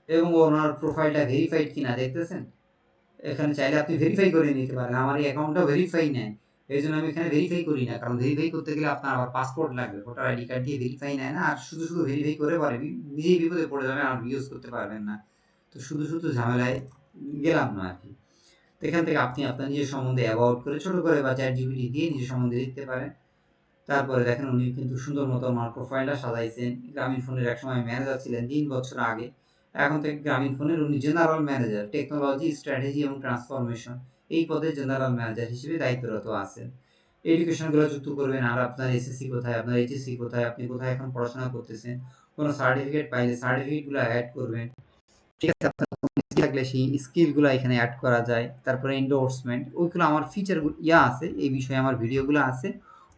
এবং ওনার প্রোফাইলটা ভেরিফাইড কিনা দেখতেছেন। এখানে চাইলে আপনি ভেরিফাই করে নিতে পারেন। আমার এই অ্যাকাউন্টটা ভেরিফাই নেয়, এই জন্য আমি এখানে ভেরিফাই করি না, কারণ ভেরিফাই করতে গেলে আপনার আবার পাসপোর্ট লাগবে, ভোটার আইডি কার্ড দিয়ে ভেরিফাই নেয় না। আর শুধু শুধু ভেরিফাই করে পরে নিজেই বিপদে পড়ে যাবেন আর ইউজ করতে পারবেন না। তো শুধু শুধু ঝামেলায় গেলাম না আর কি। তো এখান থেকে আপনি আপনার নিজের সম্বন্ধে অ্যাবাউট করে ছোটো করে বা চ্যাট জিপিটি দিয়ে নিজের সম্বন্ধে লিখতে পারেন। তারপরে দেখেন উনি কিন্তু সুন্দর মতো আমার প্রোফাইলটা সাজাইছেন। গ্রামীণ ফোনের একসময় ম্যানেজার ছিলেন 3 বছর আগে। এখন থেকে গ্রামীণ ফোনের উনি জেনারেল ম্যানেজার, টেকনোলজি, স্ট্র্যাটেজি এবং ট্রান্সফরমেশন এই পদে জেনারেল ম্যানেজার হিসেবে দায়িত্বরত আছেন। এডুকেশনগুলো যুক্ত করবেন, আর আপনার এসএসসি কোথায়, আপনার এইচএসসি কোথায়, আপনি কোথায় এখন পড়াশোনা করতেছেন, কোনো সার্টিফিকেট পাইলে সার্টিফিকেটগুলো অ্যাড করবেন। ঠিক আছে? আপনার স্কিল থাকলে সেই স্কিলগুলো এখানে অ্যাড করা যায়। তারপরে এন্ডোর্সমেন্ট, ওইগুলো আমার ফিচার আছে, এই বিষয়ে আমার ভিডিওগুলো আছে,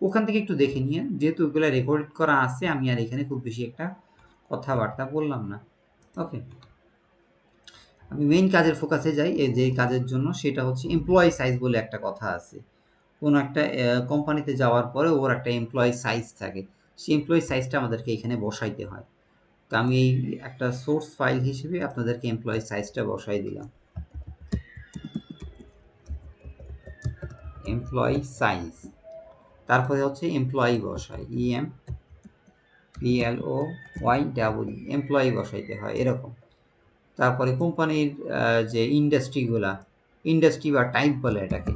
ওখান থেকে একটু দেখে নিয়ে, যেহেতু ওগুলো রেকর্ড করা আছে আমি আর এখানে খুব বেশি একটা কথাবার্তা বললাম না। ওকে, আমি মেইন কাজের ফোকাসে যাই। এই যে কাজের জন্য সেটা হচ্ছে এমপ্লয়ি সাইজ বলে একটা কথা আছে। কোনো একটা কোম্পানিতে যাওয়ার পরে ওর একটা এমপ্লয়ি সাইজ থাকে, সেই এমপ্লয়ি সাইজটা আমাদেরকে এখানে বসাইতে হয়। তো আমি এই একটা সোর্স ফাইল হিসেবে আপনাদেরকে এমপ্লয়ি সাইজটা বসাই দিলাম। এমপ্লয়ি সাইজ, তারপরে হচ্ছে এমপ্লয়ি বসাই, EMPLOY, এমপ্লয়ি বসাইতে হয় এরকম। তারপরে কোম্পানির যে ইন্ডাস্ট্রিগুলা, ইন্ডাস্ট্রি বা টাইপ বলে এটাকে,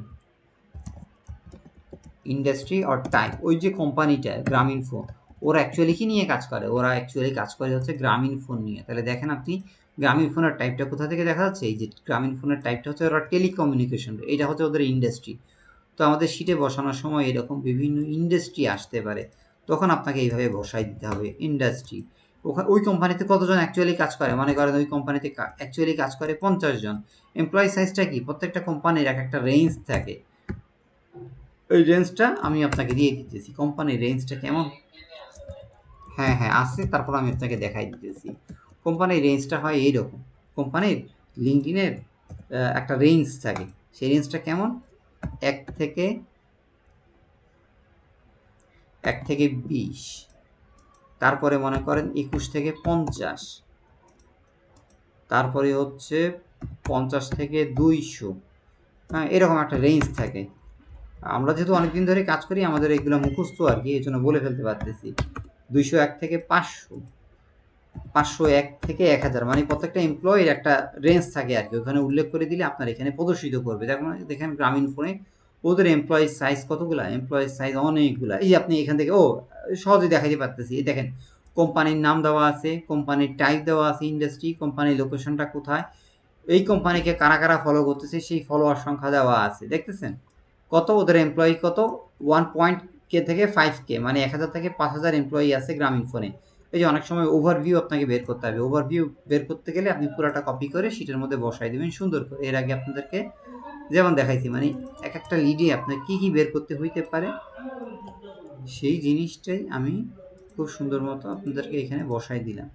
ইন্ডাস্ট্রি অর টাইপ। ওই যে কোম্পানিটা গ্রামীণ ফোন, ওরা অ্যাকচুয়ালি কি নিয়ে কাজ করে, ওরা অ্যাকচুয়ালি কাজ করে হচ্ছে গ্রামীণ ফোন নিয়ে। তাহলে দেখেন আপনি গ্রামীণ ফোনের টাইপটা কোথা থেকে দেখা যাচ্ছে, এই যে গ্রামীণ ফোনের টাইপটা হচ্ছে ওরা টেলিকমিউনিকেশন, এটা হচ্ছে ওদের ইন্ডাস্ট্রি। তো আমাদের শিটে বসানোর সময় এরকম বিভিন্ন ইন্ডাস্ট্রি আসতে পারে, তখন আপনাকে এইভাবে বসাই দিতে হবে ইন্ডাস্ট্রি। ওই কোম্পানিতে কতজন অ্যাকচুয়ালি কাজ করে, মনে করেন ওই কোম্পানিতে অ্যাকচুয়ালি কাজ করে 50 জন। এমপ্লয়ি সাইজটা কি, প্রত্যেকটা কোম্পানির এক একটা রেঞ্জ থাকে, ওই রেঞ্জটা আমি আপনাকে দিয়ে দিতেছি। কোম্পানির রেঞ্জটা কেমন, হ্যাঁ হ্যাঁ আছে, তারপর আমি আপনাকে দেখাই দিতেছি। কোম্পানির রেঞ্জটা হয় এইরকম, কোম্পানির লিঙ্কডিনের একটা রেঞ্জ থাকে, সেই রেঞ্জটা কেমন, 1 থেকে 20, তারপরে মনে করেন 21 থেকে 50, তারপরে হচ্ছে 50 থেকে 200, হ্যাঁ, এরকম একটা রেঞ্জ থাকে। আমরা যেহেতু অনেকদিন ধরে কাজ করি আমাদের এগুলো মুখস্থ আর কি, এই জন্য বলে ফেলতে পারতেছি। 201 থেকে 500, 501 থেকে 1000, মানে প্রত্যেকটা এমপ্লয়ের একটা রেঞ্জ থাকে আর কি, ওখানে উল্লেখ করে দিলে আপনার এখানে প্রদর্শিত করবে। দেখেন গ্রামীণ ফোনে ওদের এমপ্লয়ি সাইজ কতগুলা, এমপ্লয়ি সাইজ অনেকগুলা। এই আপনি এখান থেকে সহজে দেখাতে পারতেছি। এই দেখেন কোম্পানির নাম দেওয়া আছে, কোম্পানির টাইপ দেওয়া আছে, ইন্ডাস্ট্রি, কোম্পানির লোকেশনটা কোথায়, এই কোম্পানিকে কারা কারা ফলো করতেছে সেই ফলোয়ার সংখ্যা দেওয়া আছে। দেখতেছেন কত ওদের এমপ্লয়ি কত, 1.K থেকে 5K, মানে 1000 থেকে 5000 এমপ্লয়ি আছে গ্রামীণ ফোনে। এই যে অনেক সময় ওভারভিউ আপনাকে বের করতে হবে, ওভারভিউ বের করতে গেলে আপনি পুরাটা কপি করে শিটের মধ্যে বসাই দিবেন সুন্দর করে। এর আগে আপনাদেরকে যেমন দেখাইছি, মানে এক একটা লিডে আপনার কি কি বের করতে হইতে পারে সেই জিনিসটাই আমি খুব সুন্দর মতো আপনাদেরকে এখানে বসাই দিলাম।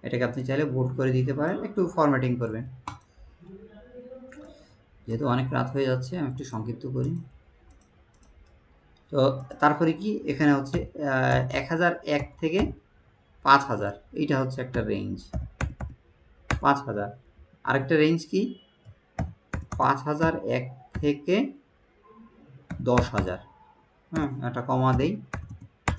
এটাকে আপনি চাইলে বোল্ড করে দিতে পারেন, একটু ফরম্যাটিং করবেন। যেহেতু অনেক রাত হয়ে যাচ্ছে আমি একটু সংক্ষিপ্ত করি। তো তারপরে কি এখানে হচ্ছে 1001 থেকে 5000, এইটা হচ্ছে একটা রেঞ্জ। 5000 আরেকটা রেঞ্জ কি 5001 থেকে 10,000। একটা কমা দেই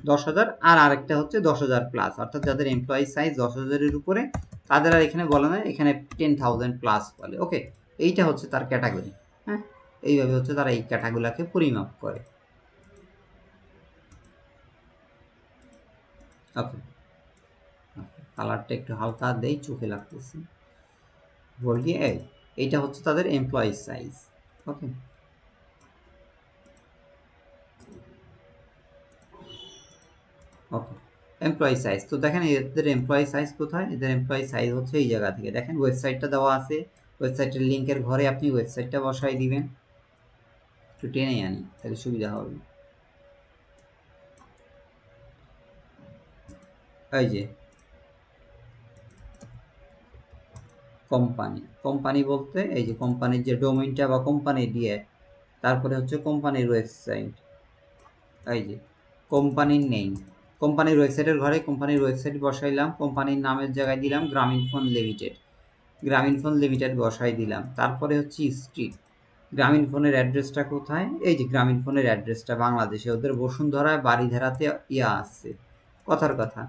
10,000। আর আরেকটা হচ্ছে 10,000 প্লাস, অর্থাৎ যাদের এমপ্লয়ি সাইজ 10,000-এর উপরে তাদের আর এখানে বলা নয়, এখানে 10,000 প্লাস বলে। ওকে, এইটা হচ্ছে তার ক্যাটাগরি। হ্যাঁ, এইভাবে হচ্ছে তারা এই ক্যাটাগরিকে পরিমাপ করে। ওকে, কালারটা একটু হালকা দেই, চোখে লাগতেছে। বলি এইটা হচ্ছে তাদের এমপ্লয়ি সাইজ। ওকে, ওকে, এমপ্লয়ি সাইজ। তো দেখেন এদের এমপ্লয়ি সাইজ কোথায়, এদের এমপ্লয়ি সাইজ হচ্ছে এই জায়গা থেকে। দেখেন ওয়েবসাইটটা দেওয়া আছে, ওয়েবসাইটের লিঙ্কের ঘরে আপনি ওয়েবসাইটটা বসাই দিবেন। একটু টেনে আনি তাহলে সুবিধা হবে। এই যে কোম্পানি, কোম্পানি বলতে এই যে কোম্পানির যে ডোমেইনটা বা কোম্পানি দিয়ে, তারপরে হচ্ছে কোম্পানির ওয়েবসাইট, এই যে কোম্পানির নেম, কোম্পানির ওয়েবসাইটের ঘরে কোম্পানির ওয়েবসাইট বসাইলাম, কোম্পানির নামের জায়গায় দিলাম গ্রামীণফোন লিমিটেড, গ্রামীণফোন লিমিটেড বসাই দিলাম। তারপরে হচ্ছে স্ট্রিট, গ্রামীণফোনের অ্যাড্রেসটা কোথায়, এই যে গ্রামীণফোনের অ্যাড্রেসটা বাংলাদেশে, ওদের বসুন্ধরায় বাড়িধারাতে ইয়া আছে। কথার কথা,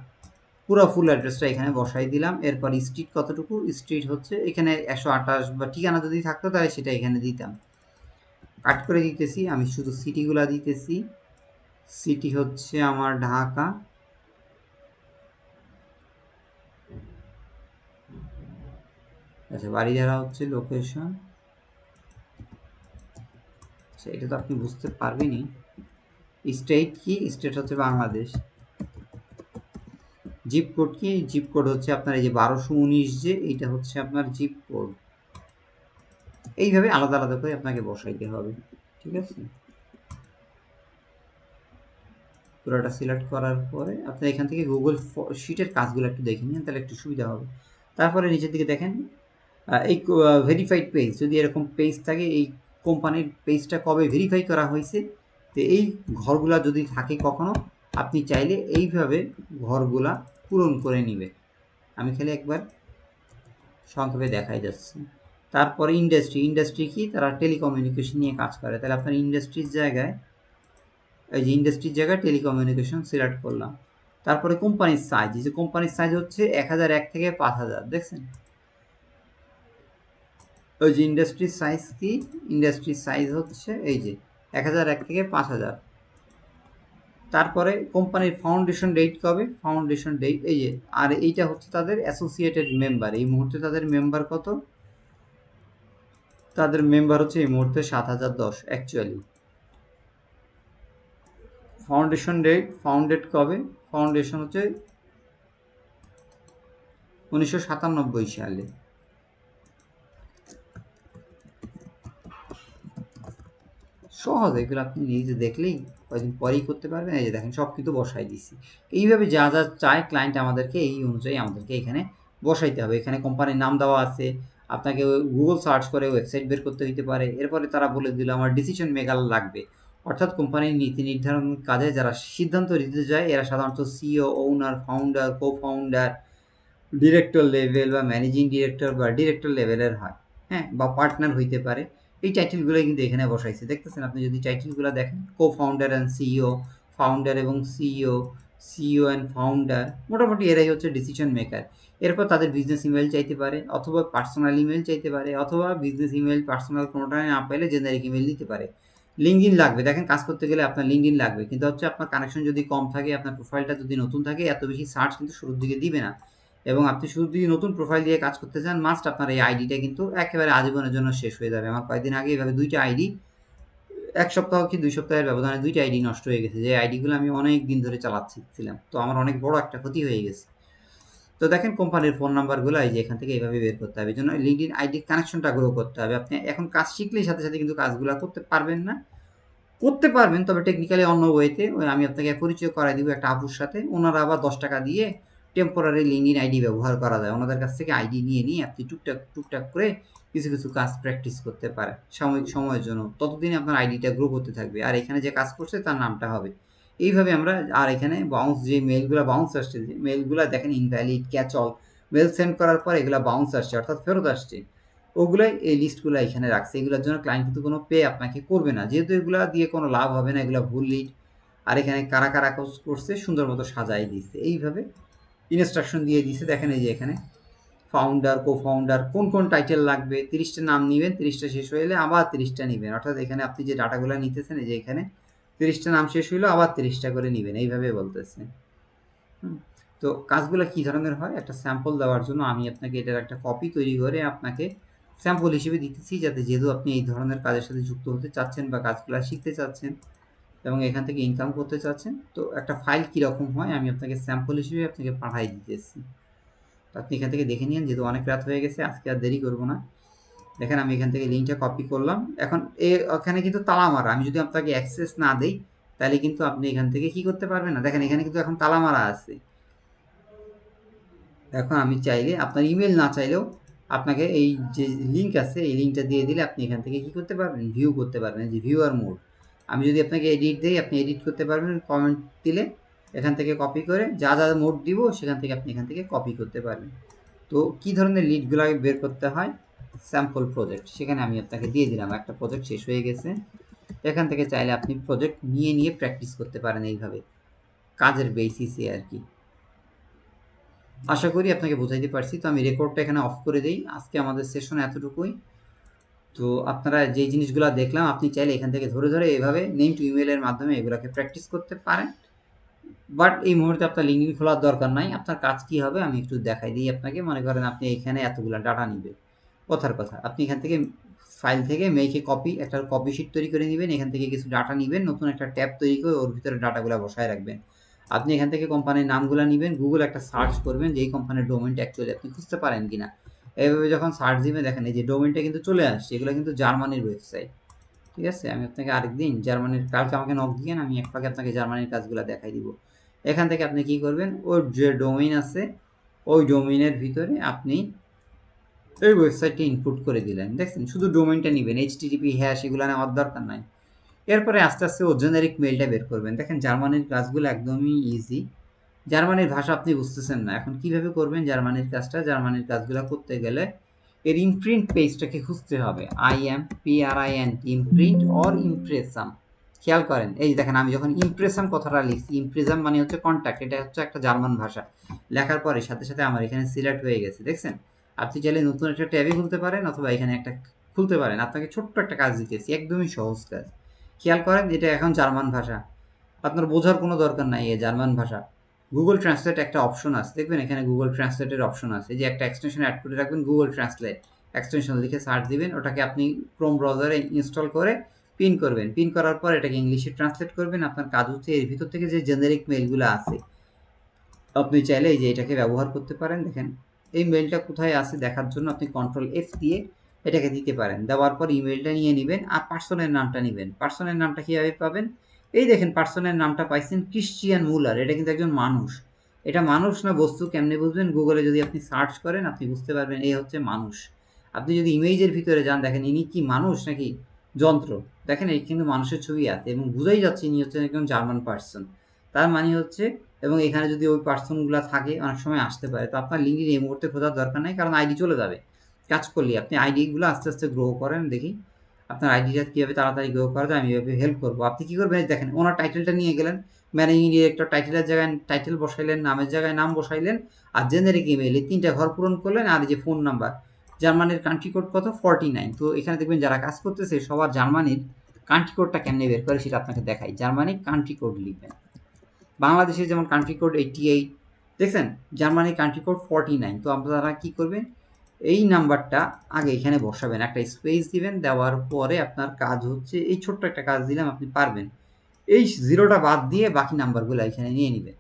পুরো ফুল অ্যাড্রেসটা এখানে বসাই দিলাম। এরপর স্ট্রিট কতটুকু, স্ট্রিট হচ্ছে এখানে 128 বা ঠিকানা যদি থাকতো তাহলে সেটা এখানে দিতাম। কাট করে দিতেছি, আমি শুধু সিটিগুলা দিতেছি। সিটি হচ্ছে আমার ঢাকা, আচ্ছা বাড়িধারা হচ্ছে লোকেশন, আচ্ছা এটা তো আপনি বুঝতে পারবেনই। স্টেট কি, স্টেট হচ্ছে বাংলাদেশ। জিপ কোড কি, জিপ কোড হচ্ছে আপনার এই যে 1219, যে এইটা হচ্ছে আপনার জিপ কোড। এইভাবে আলাদা আলাদা করে আপনাকে বসাইতে হবে, ঠিক আছে। পুরোটা সিলেক্ট করার পরে আপনি এখান থেকে গুগল শিটের কাজগুলো একটু দেখে নিন, তাহলে একটু সুবিধা হবে। তারপরে নিচের দিকে দেখেন এই ভেরিফাইড পেজ, যদি এরকম পেজ থাকে, এই কোম্পানির পেজটা কবে ভেরিফাই করা হয়েছে, তো এই ঘরগুলা যদি থাকে কখনো, আপনি চাইলে এইভাবে ঘরগুলা পূরণ করে নিবে। আমি খালি একবার সংক্ষেপে দেখাই যাচ্ছি। তারপরে ইন্ডাস্ট্রি, ইন্ডাস্ট্রি কি, তারা টেলিকমিউনিকেশন নিয়ে কাজ করে, তাহলে আপনার ইন্ডাস্ট্রির জায়গায় এই যে ইন্ডাস্ট্রির জায়গায় টেলিকমিউনিকেশন সিলেক্ট করলাম। তারপরে কোম্পানির সাইজ, এই যে কোম্পানির সাইজ হচ্ছে 1001 থেকে 5000, দেখছেন। ওই যে ইন্ডাস্ট্রির সাইজ কি, ইন্ডাস্ট্রির সাইজ হচ্ছে এই যে 1001 থেকে 5000। তারপরে কোম্পানির ফাউন্ডেশন ডেট কবে, ফাউন্ডেশন ডেট এই যে, আর এইটা হচ্ছে তাদের অ্যাসোসিয়েটেড মেম্বার, এই মুহূর্তে তাদের মেম্বার কত, তাদের মেম্বার হচ্ছে এই মুহূর্তে 7010 অ্যাকচুয়ালি। ফাউন্ডেশন ডেট, ফাউন্ডেড কবে, ফাউন্ডেশন হচ্ছে 1997 সালে। সহজ, এগুলো আপনি নিজে দেখলেই কয়েকদিন পরেই করতে পারবেন। এই যে দেখেন সব কিছু বসাই দিচ্ছি। এইভাবে যা যা চায় ক্লায়েন্ট আমাদেরকে, এই অনুযায়ী আমাদেরকে এখানে বসাইতে হবে। এখানে কোম্পানির নাম দেওয়া আছে, আপনাকে গুগল সার্চ করে ওয়েবসাইট বের করতে হইতে পারে। এরপরে তারা বলে দিল আমার ডিসিশন মেকার লাগবে, অর্থাৎ কোম্পানির নীতি নির্ধারণ কাজে যারা সিদ্ধান্ত নিতে যায় এরা সাধারণত CEO, owner, founder, co founder, director level বা ম্যানেজিং ডিরেক্টর বা ডিরেক্টর লেভেলের হয়, হ্যাঁ, বা পার্টনার হইতে পারে। এই টাইটেলগুলো কিন্তু এখানে বসাইছে, দেখতেছেন আপনি যদি টাইটেলগুলো দেখেন, কো ফাউন্ডার অ্যান্ড সিইও, ফাউন্ডার এবং সিইও, সিইও অ্যান্ড ফাউন্ডার, মোটামুটি এরাই হচ্ছে ডিসিশন মেকার। এরপর তাদের বিজনেস ইমেল চাইতে পারে, অথবা পার্সোনাল ইমেল চাইতে পারে, অথবা বিজনেস ইমেল পার্সোনাল কোনোটাই না পাইলে জেনারিক ইমেল দিতে পারে। লিঙ্কডিন লাগবে, দেখেন কাজ করতে গেলে আপনার লিঙ্কডিন লাগবে, কিন্তু হচ্ছে আপনার কানেকশন যদি কম থাকে, আপনার প্রোফাইলটা যদি নতুন থাকে, এত বেশি সার্চ কিন্তু শুরুর দিকে দিবে না। এবং আপনি শুধু যদি নতুন প্রোফাইল দিয়ে কাজ করতে চান, মাস্ট আপনার এই আইডিটা কিন্তু একেবারে আজীবনের জন্য শেষ হয়ে যাবে। আমার কয়েকদিন আগে এভাবে 2টা আইডি 1 সপ্তাহ কি 2 সপ্তাহের ব্যবধানে 2টা আইডি নষ্ট হয়ে গেছে, যে আইডিগুলো আমি অনেক দিন ধরে চালাচ্ছিলাম। তো আমার অনেক বড় একটা ক্ষতি হয়ে গেছে। তো দেখেন কোম্পানির ফোন নাম্বারগুলো এই যে এখান থেকে এভাবে বের করতে হবে। এজন্য লিঙ্কডইন আইডির কানেকশনটা গ্রো করতে হবে। আপনি এখন কাজ শিখলেই সাথে, সাথে কিন্তু কাজগুলা করতে পারবেন না। করতে পারবেন, তবে টেকনিক্যালি অন্য ওয়েতে। ওই আমি আপনাকে পরিচয় করায় দিব একটা আপুর সাথে। ওনারা আবার ৳10 দিয়ে টেম্পোরারি লিঙ্কডইন আইডি ব্যবহার করা যায়। ওনাদের কাছ থেকে আইডি নিয়ে আপনি টুকটাক করে কিছু কাজ প্র্যাকটিস করতে পারেন সাময়িক সময়ের জন্য। ততদিনে আপনার আইডিটা গ্রো করতে থাকবে। আর এখানে যে কাজ করছে তার নামটা হবে। এইভাবে আমরা, আর এখানে বাউন্স, যে মেইলগুলা বাউন্স আসছে, যে মেইলগুলা দেখেন invalid, catch all, mail send করার পর এগুলা বাউন্স আসছে অর্থাৎ ফেরত আসছে। ওগুলাই এই লিস্টগুলো এখানে রাখছে। এগুলোর জন্য ক্লায়েন্ট কিন্তু কোনো পে আপনাকে করবে না, যেহেতু এগুলা দিয়ে কোনো লাভ হবে না, এগুলা ভুল লিড। আর এখানে কারা করছে সুন্দর মতো সাজাই দিচ্ছে, এইভাবে ইনস্ট্রাকশন দিয়ে দিছে। দেখেন এই যে এখানে ফাউন্ডার, কো ফাউন্ডার, কোন টাইটেল লাগবে, 30টা নাম নেবেন, 30টা শেষ হইলে আবার 30টা নেবেন। অর্থাৎ এখানে আপনি যে ডাটাগুলো নিতেছেন, এই যে এখানে 30টা নাম শেষ হইলো আবার 30টা করে নেবেন, এইভাবে বলতেছে। তো কাজগুলো কি ধরনের হয়, একটা স্যাম্পল দেওয়ার জন্য আমি আপনাকে এটার একটা কপি তৈরি করে আপনাকে স্যাম্পল হিসেবে দিতেছি, যাতে যেহেতু আপনি এই ধরনের কাজের সাথে যুক্ত হতে চাচ্ছেন বা কাজগুলো শিখতে চাচ্ছেন এবং এখান থেকে ইনকাম করতে চাচ্ছেন, তো একটা ফাইল কীরকম হয় আমি আপনাকে স্যাম্পল হিসেবে আপনাকে পাঠাই দিতেছি। তো আপনি এখান থেকে দেখে নিন, যেহেতু অনেক রাত হয়ে গেছে আজকে আর দেরি করবো না। দেখেন আমি এখান থেকে লিঙ্কটা কপি করলাম। এখন ওখানে কিন্তু তালা মারা, আমি যদি আপনাকে অ্যাক্সেস না দেই তাহলে কিন্তু আপনি এখান থেকে কি করতে পারবেন না। দেখেন এখানে কিন্তু এখন তালা মারা আছে। এখন আমি চাইলে, আপনার ইমেল না চাইলেও আপনাকে এই যে লিঙ্ক আছে এই লিঙ্কটা দিয়ে দিলে আপনি এখান থেকে কি করতে পারবেন, ভিউ করতে পারবেন। যে ভিউয়ার মোড, আমি যদি আপনাকে এডিট দিই আপনি এডিট করতে পারবেন। কমেন্ট দিলে এখান থেকে কপি করে যা মোড দিব সেখান থেকে আপনি এখান থেকে কপি করতে পারবেন। তো কি ধরনের লিডগুলো বের করতে হয়, স্যাম্পল প্রজেক্ট, সেখানে আমি আপনাকে দিয়ে দিলাম। একটা প্রজেক্ট শেষ হয়ে গেছে, এখান থেকে চাইলে আপনি প্রজেক্ট নিয়ে প্র্যাকটিস করতে পারেন এইভাবে কাজের বেসিসে আর কি। আশা করি আপনাকে বোঝাইতে পারছি। তো আমি রেকর্ডটা এখানে অফ করে দেই। আজকে আমাদের সেশন এতটুকুই। তো আপনারা যে জিনিসগুলো দেখলাম আপনি চাইলে এখান থেকে ধরে এভাবে নেম টু ইমেলের মাধ্যমে এগুলোকে প্র্যাকটিস করতে পারেন। বাট এই মুহূর্তে আপনার লিঙ্কডিন খোলার দরকার নাই। আপনার কাজ কি হবে আমি একটু দেখাই দিই আপনাকে। মনে করেন আপনি এখানে এতগুলো ডাটা নিবেন, কথার কথা আপনি এখান থেকে ফাইল থেকে মেইকে কপি, একটা কপি শিট তৈরি করে নেবেন। এখান থেকে কিছু ডাটা নেবেন, নতুন একটা ট্যাব তৈরি করে ওর ভিতরে ডাটাগুলো বসায় রাখবেন। আপনি এখান থেকে কোম্পানির নামগুলো নেবেন, গুগল একটা সার্চ করবেন যে এই কোম্পানির ডোমেনটা অ্যাকচুয়ালি আপনি খুঁজতে পারেন কিনা। এইভাবে যখন সার্চ দিবেন দেখেন এই যে ডোমেনটা কিন্তু চলে আসছে, এগুলো কিন্তু জার্মানির ওয়েবসাইট। ঠিক আছে, আমি আপনাকে আরেকদিন জার্মানির, কালকে আমাকে নক দিয়েন, আমি এক ফাঁকে আপনাকে জার্মানির কাজগুলো দেখাই দিব। এখান থেকে আপনি কি করবেন, ওর যে ডোমেইন আছে ওই ডোমেইনের ভিতরে আপনি এই ওয়েবসাইটটি ইনপুট করে দিলেন। দেখছেন, শুধু ডোমেইনটা নেবেন, এইচটিটিপি হ্যাশ এগুলো নেওয়ার দরকার নাই। এরপরে আস্তে আস্তে ও জেনারিক মেইলটা বের করবেন। দেখেন জার্মানির কাজগুলো একদমই ইজি। জার্মানির ভাষা আপনি বুঝতেছেন না, এখন কিভাবে করবেন জার্মানির কাজটা। জার্মানির কাজগুলো করতে গেলে এর ইমপ্রিন্ট পেজটাকে খুঁজতে হবে। IMPRINT, imprint or impressum. খেয়াল করেন এই যে দেখেন আমি যখন ইমপ্রেসাম কথাটা লিখছি, ইমপ্রেসাম মানে হচ্ছে কন্ট্যাক্ট, এটা হচ্ছে একটা জার্মান ভাষা। লেখার পরে সাথে সাথে আমার এখানে সিলেক্ট হয়ে গেছে, দেখছেন। আপনি চাইলে নতুন একটা ট্যাবে খুলতে পারেন অথবা এখানে একটা খুলতে পারেন। আপনাকে ছোট্ট একটা কাজ দিতেছি, একদমই সহজ কাজ। খেয়াল করেন এটা এখন জার্মান ভাষা, আপনার বোঝার কোনো দরকার নাই এই জার্মান ভাষা। গুগল ট্রান্সলেট একটা অপশন আছে, দেখবেন এখানে গুগল ট্রান্সলেটের অপশন আছে, যে একটা এক্সটেনশন অ্যাড করে রাখবেন গুগল ট্রান্সলেট এক্সটেনশন লিখে সার্চ দিবেন, ওটাকে আপনি ক্রোম ব্রাউজারে ইনস্টল করে পিন করবেন। পিন করার পর এটাকে ইংলিশে ট্রান্সলেট করবেন। আপনার কাজ হচ্ছে এর ভিতর থেকে যে জেনারিক মেইলগুলো আছে আপনি চাইলে এই যে এটাকে ব্যবহার করতে পারেন। দেখেন এই মেইলটা কোথায় আছে দেখার জন্য আপনি Ctrl+F দিয়ে এটাকে দিতে পারেন। দেওয়ার পর ইমেইলটা নিয়ে নেবেন আর পার্সনের নামটা নেবেন। পার্সনের নামটা কীভাবে পাবেন, এই দেখেন পার্সনের নামটা পাইছেন ক্রিশ্চিয়ান মুলার। এটা কিন্তু একজন মানুষ। এটা মানুষ না বস্তু কেমনে বুঝবেন, গুগলে যদি আপনি সার্চ করেন আপনি বুঝতে পারবেন এই হচ্ছে মানুষ। আপনি যদি ইমেজের ভিতরে যান দেখেন ইনি কি মানুষ নাকি যন্ত্র, দেখেন এই কিন্তু মানুষের ছবি আছে এবং বুঝাই যাচ্ছে ইনি হচ্ছেন একজন জার্মান পার্সন। তার মানে হচ্ছে, এবং এখানে যদি ওই পার্সনগুলো থাকে অনেক সময় আসতে পারে। তো আপনার লিঙ্কডিন এই মুহূর্তে খোঁজার দরকার নাই, কারণ আইডি চলে যাবে কাজ করলে। আপনি আইডিগুলো আস্তে আস্তে গ্রো করেন, দেখি আপনার আইডিটা কীভাবে তাড়াতাড়ি গ্রো করা যায় আমি এভাবে হেল্প করবো। আপনি কী করবেন, দেখেন ওনার টাইটেলটা নিয়ে গেলেন, ম্যানেজিং ডিরেক্টর টাইটেলের জায়গায় টাইটেল বসাইলেন, নামের জায়গায় নাম বসাইলেন, আর জেনারিক ইমেইল, এই 3টা ঘর পূরণ করলেন। আর এই যে ফোন নাম্বার, জার্মানির কান্ট্রি কোড কত 49। তো এখানে দেখবেন যারা কাজ করতেছে সবার জার্মানির কান্ট্রি কোডটা কেমনে বের করে সেটা আপনাকে দেখাই। জার্মানির কান্ট্রি কোড লিখবেন, বাংলাদেশের যেমন কান্ট্রি কোড 88, দেখছেন জার্মানির কান্ট্রি কোড 49। তো আপনারা কী করবেন, এই নাম্বারটা আগে এখানে বসাবেন, একটা স্পেস দিবেন, দেওয়ার পরে আপনার কাজ হচ্ছে এই ছোট্ট একটা কাজ দিলাম, আপনি পারবেন এই 0টা বাদ দিয়ে বাকি নাম্বারগুলো এখানে নিয়ে নেবেন।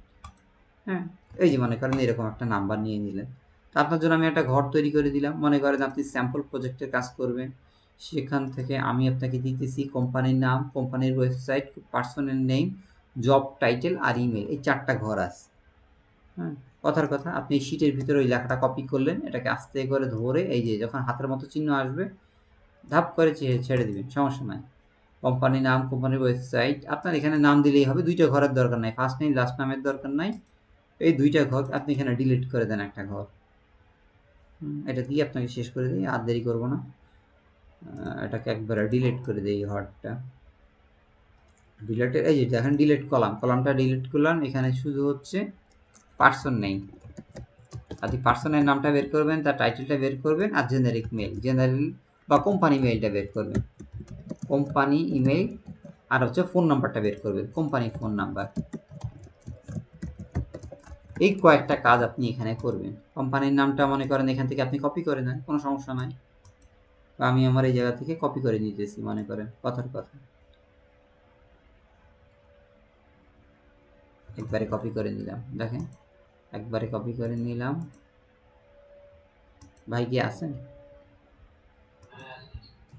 হ্যাঁ, এই যে মনে করেন এরকম একটা নাম্বার নিয়ে নিলেন। তো আপনার জন্য আমি একটা ঘর তৈরি করে দিলাম। মনে করেন আপনি স্যাম্পল প্রজেক্টের কাজ করবেন, সেখান থেকে আমি আপনাকে দিতেছি কোম্পানির নাম, কোম্পানির ওয়েবসাইট, পার্সনের নেম, জব টাইটেল আর ইমেল, এই 4টা ঘর আছে। হ্যাঁ, কথার কথা আপনি এই শিটের ভিতরে ওই লেখাটা কপি করলেন, এটাকে আস্তে করে ধরে এই যে যখন হাতের মতো চিহ্ন আসবে ধাপ করে ছেড়ে দিবেন, সমস্যা নাই। কোম্পানির নাম, কোম্পানির ওয়েবসাইট, আপনার এখানে নাম দিলেই হবে, 2টা ঘরের দরকার নাই, ফার্স্ট নেম লাস্ট নামের দরকার নাই। এই 2টা ঘর আপনি এখানে ডিলিট করে দেন, একটা ঘর। এটা দিয়ে আপনাকে শেষ করে দিই, আর দেরি করবো না। এটাকে একবারে ডিলিট করে দিই এই ঘরটা। ডিলিটের এই যে দেখেন ডিলিট কলামটা ডিলিট করলাম। এখানে শুধু হচ্ছে পার্সন নেই, আপনি পার্সনের নামটা বের করবেন, তার টাইটেলটা বের করবেন, আর জেনারিক মেল, জেনারেল বা কোম্পানি মেইলটা বের করবেন, কোম্পানি ইমেইল, আর হচ্ছে ফোন নাম্বারটা বের করবেন, কোম্পানি ফোন নাম্বার। এই কয়েকটা কাজ আপনি এখানে করবেন। কোম্পানির নামটা মনে করেন এখান থেকে আপনি কপি করে নেন, কোনো সমস্যা নাই। আমি আমার এই জায়গা থেকে কপি করে নিতেছি, মনে করেন কথার কথা একবারে কপি করে নিলাম। দেখেন একবারে কপি করে নিলাম। ভাই কি আছেন?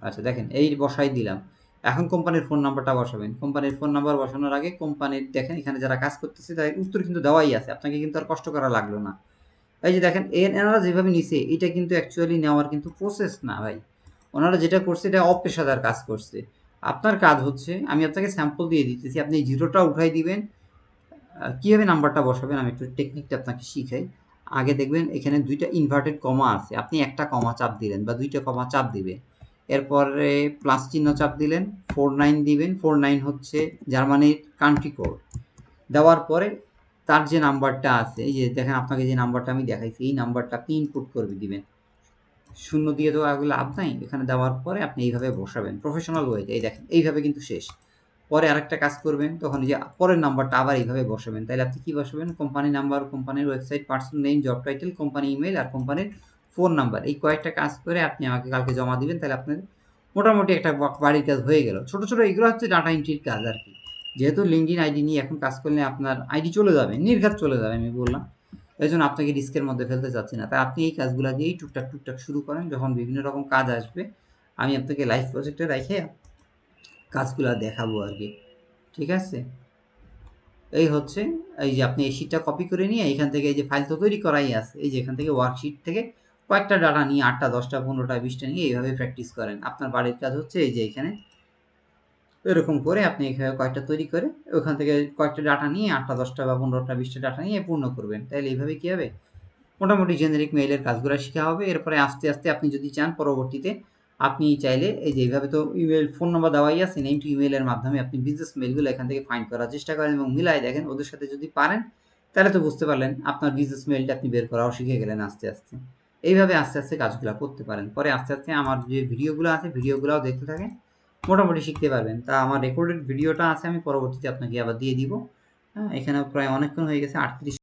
আচ্ছা দেখেন এই বসাই দিলাম। এখন কোম্পানির ফোন নাম্বারটা বসাবেন। কোম্পানির ফোন নাম্বার বসানোর আগে কোম্পানির দেখেন এখানে যারা কাজ করতেছে তাদের উত্তর কিন্তু দেওয়াই আছে, আপনাকে কিন্তু আর কষ্ট করা লাগলো না। এই যে দেখেন এনারা যেভাবে নিছে এটা কিন্তু অ্যাকচুয়ালি নেওয়ার কিন্তু প্রসেস না ভাই। ওনারা যেটা করছে এটা অপেশাদার কাজ করছে। আপনার কাজ হচ্ছে আমি আপনাকে স্যাম্পল দিয়ে দিতেছি, আপনি 0টা উঠাই দিবেন। কীভাবে নাম্বারটা বসাবেন আমি একটু টেকনিকটা আপনাকে শিখাই। আগে দেখবেন এখানে 2টা ইনভার্টেড কমা আছে, আপনি একটা কমা চাপ দিলেন বা 2টা কমা চাপ দিবেন, এরপরে প্লাস চিহ্ন চাপ দিলেন, 49 দিবেন। 49 হচ্ছে জার্মানির কান্ট্রি কোড। দেওয়ার পরে তার যে নাম্বারটা আছে, এই যে দেখেন আপনাকে যে নাম্বারটা আমি দেখাইছি এই নাম্বারটা আপনি ইনপুট করে দিবেন। শূন্য দিয়ে দেওয়া এগুলো লাভ নাই, এখানে দেওয়ার পরে আপনি এইভাবে বসাবেন প্রফেশনাল ওয়েতে। এই দেখেন এইভাবে কিন্তু শেষ। পরে আরেকটা কাজ করবেন, তখন এই যে পরের নাম্বারটা আবার এইভাবে বসাবেন। তাহলে আপনি কি বসাবেন? কোম্পানি নাম্বার, কোম্পানির website, person name, job title, company email আর কোম্পানির ফোন নাম্বার। এই কয়েকটা কাজ করে আপনি আমাকে কালকে জমা দিবেন। তাহলে আপনার মোটামুটি একটা বাড়ির কাজ হয়ে গেল। ছোট ছোট এগুলো হচ্ছে ডাটা এন্ট্রির কাজ আর কি। যেহেতু লিঙ্কডিন আইডি নিয়ে এখন কাজ করলে আপনার আইডি চলে যাবে, নির্ঘাত চলে যাবে, আমি বললাম। এই জন্য আপনাকে রিস্কের মধ্যে ফেলতে চাচ্ছি না। তাই আপনি এই কাজগুলো দিয়েই টুকটাক টুকটাক শুরু করেন। যখন বিভিন্ন রকম কাজ আসবে আমি আপনাকে লাইভ প্রজেক্টে রেখে কাজগুলো দেখাবো আর কি। ঠিক আছে? এই হচ্ছে এই যে আপনি এই শিটটা কপি করে নিয়ে এখান থেকে এই যে ফাইল তো তৈরি করাই আছে, এই যে এখান থেকে ওয়ার্কশিট থেকে কয়েকটা ডাটা নিয়ে 8টা 10টা 15টা 20টা নিয়ে এইভাবে প্র্যাকটিস করেন। আপনার বাড়ির কাজ হচ্ছে এই যে এখানে এরকম করে আপনি এখানে কয়েকটা তৈরি করে ওখান থেকে কয়েকটা ডাটা নিয়ে 8টা 10টা বা 15টা 20টা ডাটা নিয়ে পূর্ণ করবেন। তাহলে এইভাবে কি হবে? মোটামুটি জেনারিক মেইলের কাজগুলো শেখা হবে। এরপরে আস্তে আস্তে আপনি যদি চান পরবর্তীতে আপনি চাইলে এই যে এইভাবে তো ইমেল ফোন নাম্বার দেওয়াই আছে, নেম টু ইমেলের মাধ্যমে আপনি বিজনেস মেইলগুলো এখান থেকে ফাইন্ড করার চেষ্টা করেন এবং মিলাই দেখেন ওদের সাথে যদি পারেন তাহলে তো বুঝতে পারলেন আপনার বিজনেস মেইলটা আপনি বের করাও শিখে গেলেন আস্তে আস্তে। এইভাবে আস্তে আস্তে কাজগুলো করতে পারেন। পরে আস্তে আস্তে আমার যে ভিডিওগুলো আছে ভিডিওগুলোও দেখতে থাকেন, মোটামুটি শিখতে পারবেন। তা আমার রেকর্ডেড ভিডিওটা আছে, আমি পরবর্তীতে আপনাকে আবার দিয়ে দিব। হ্যাঁ, এখানে প্রায় অনেকক্ষণ হয়ে গেছে, 38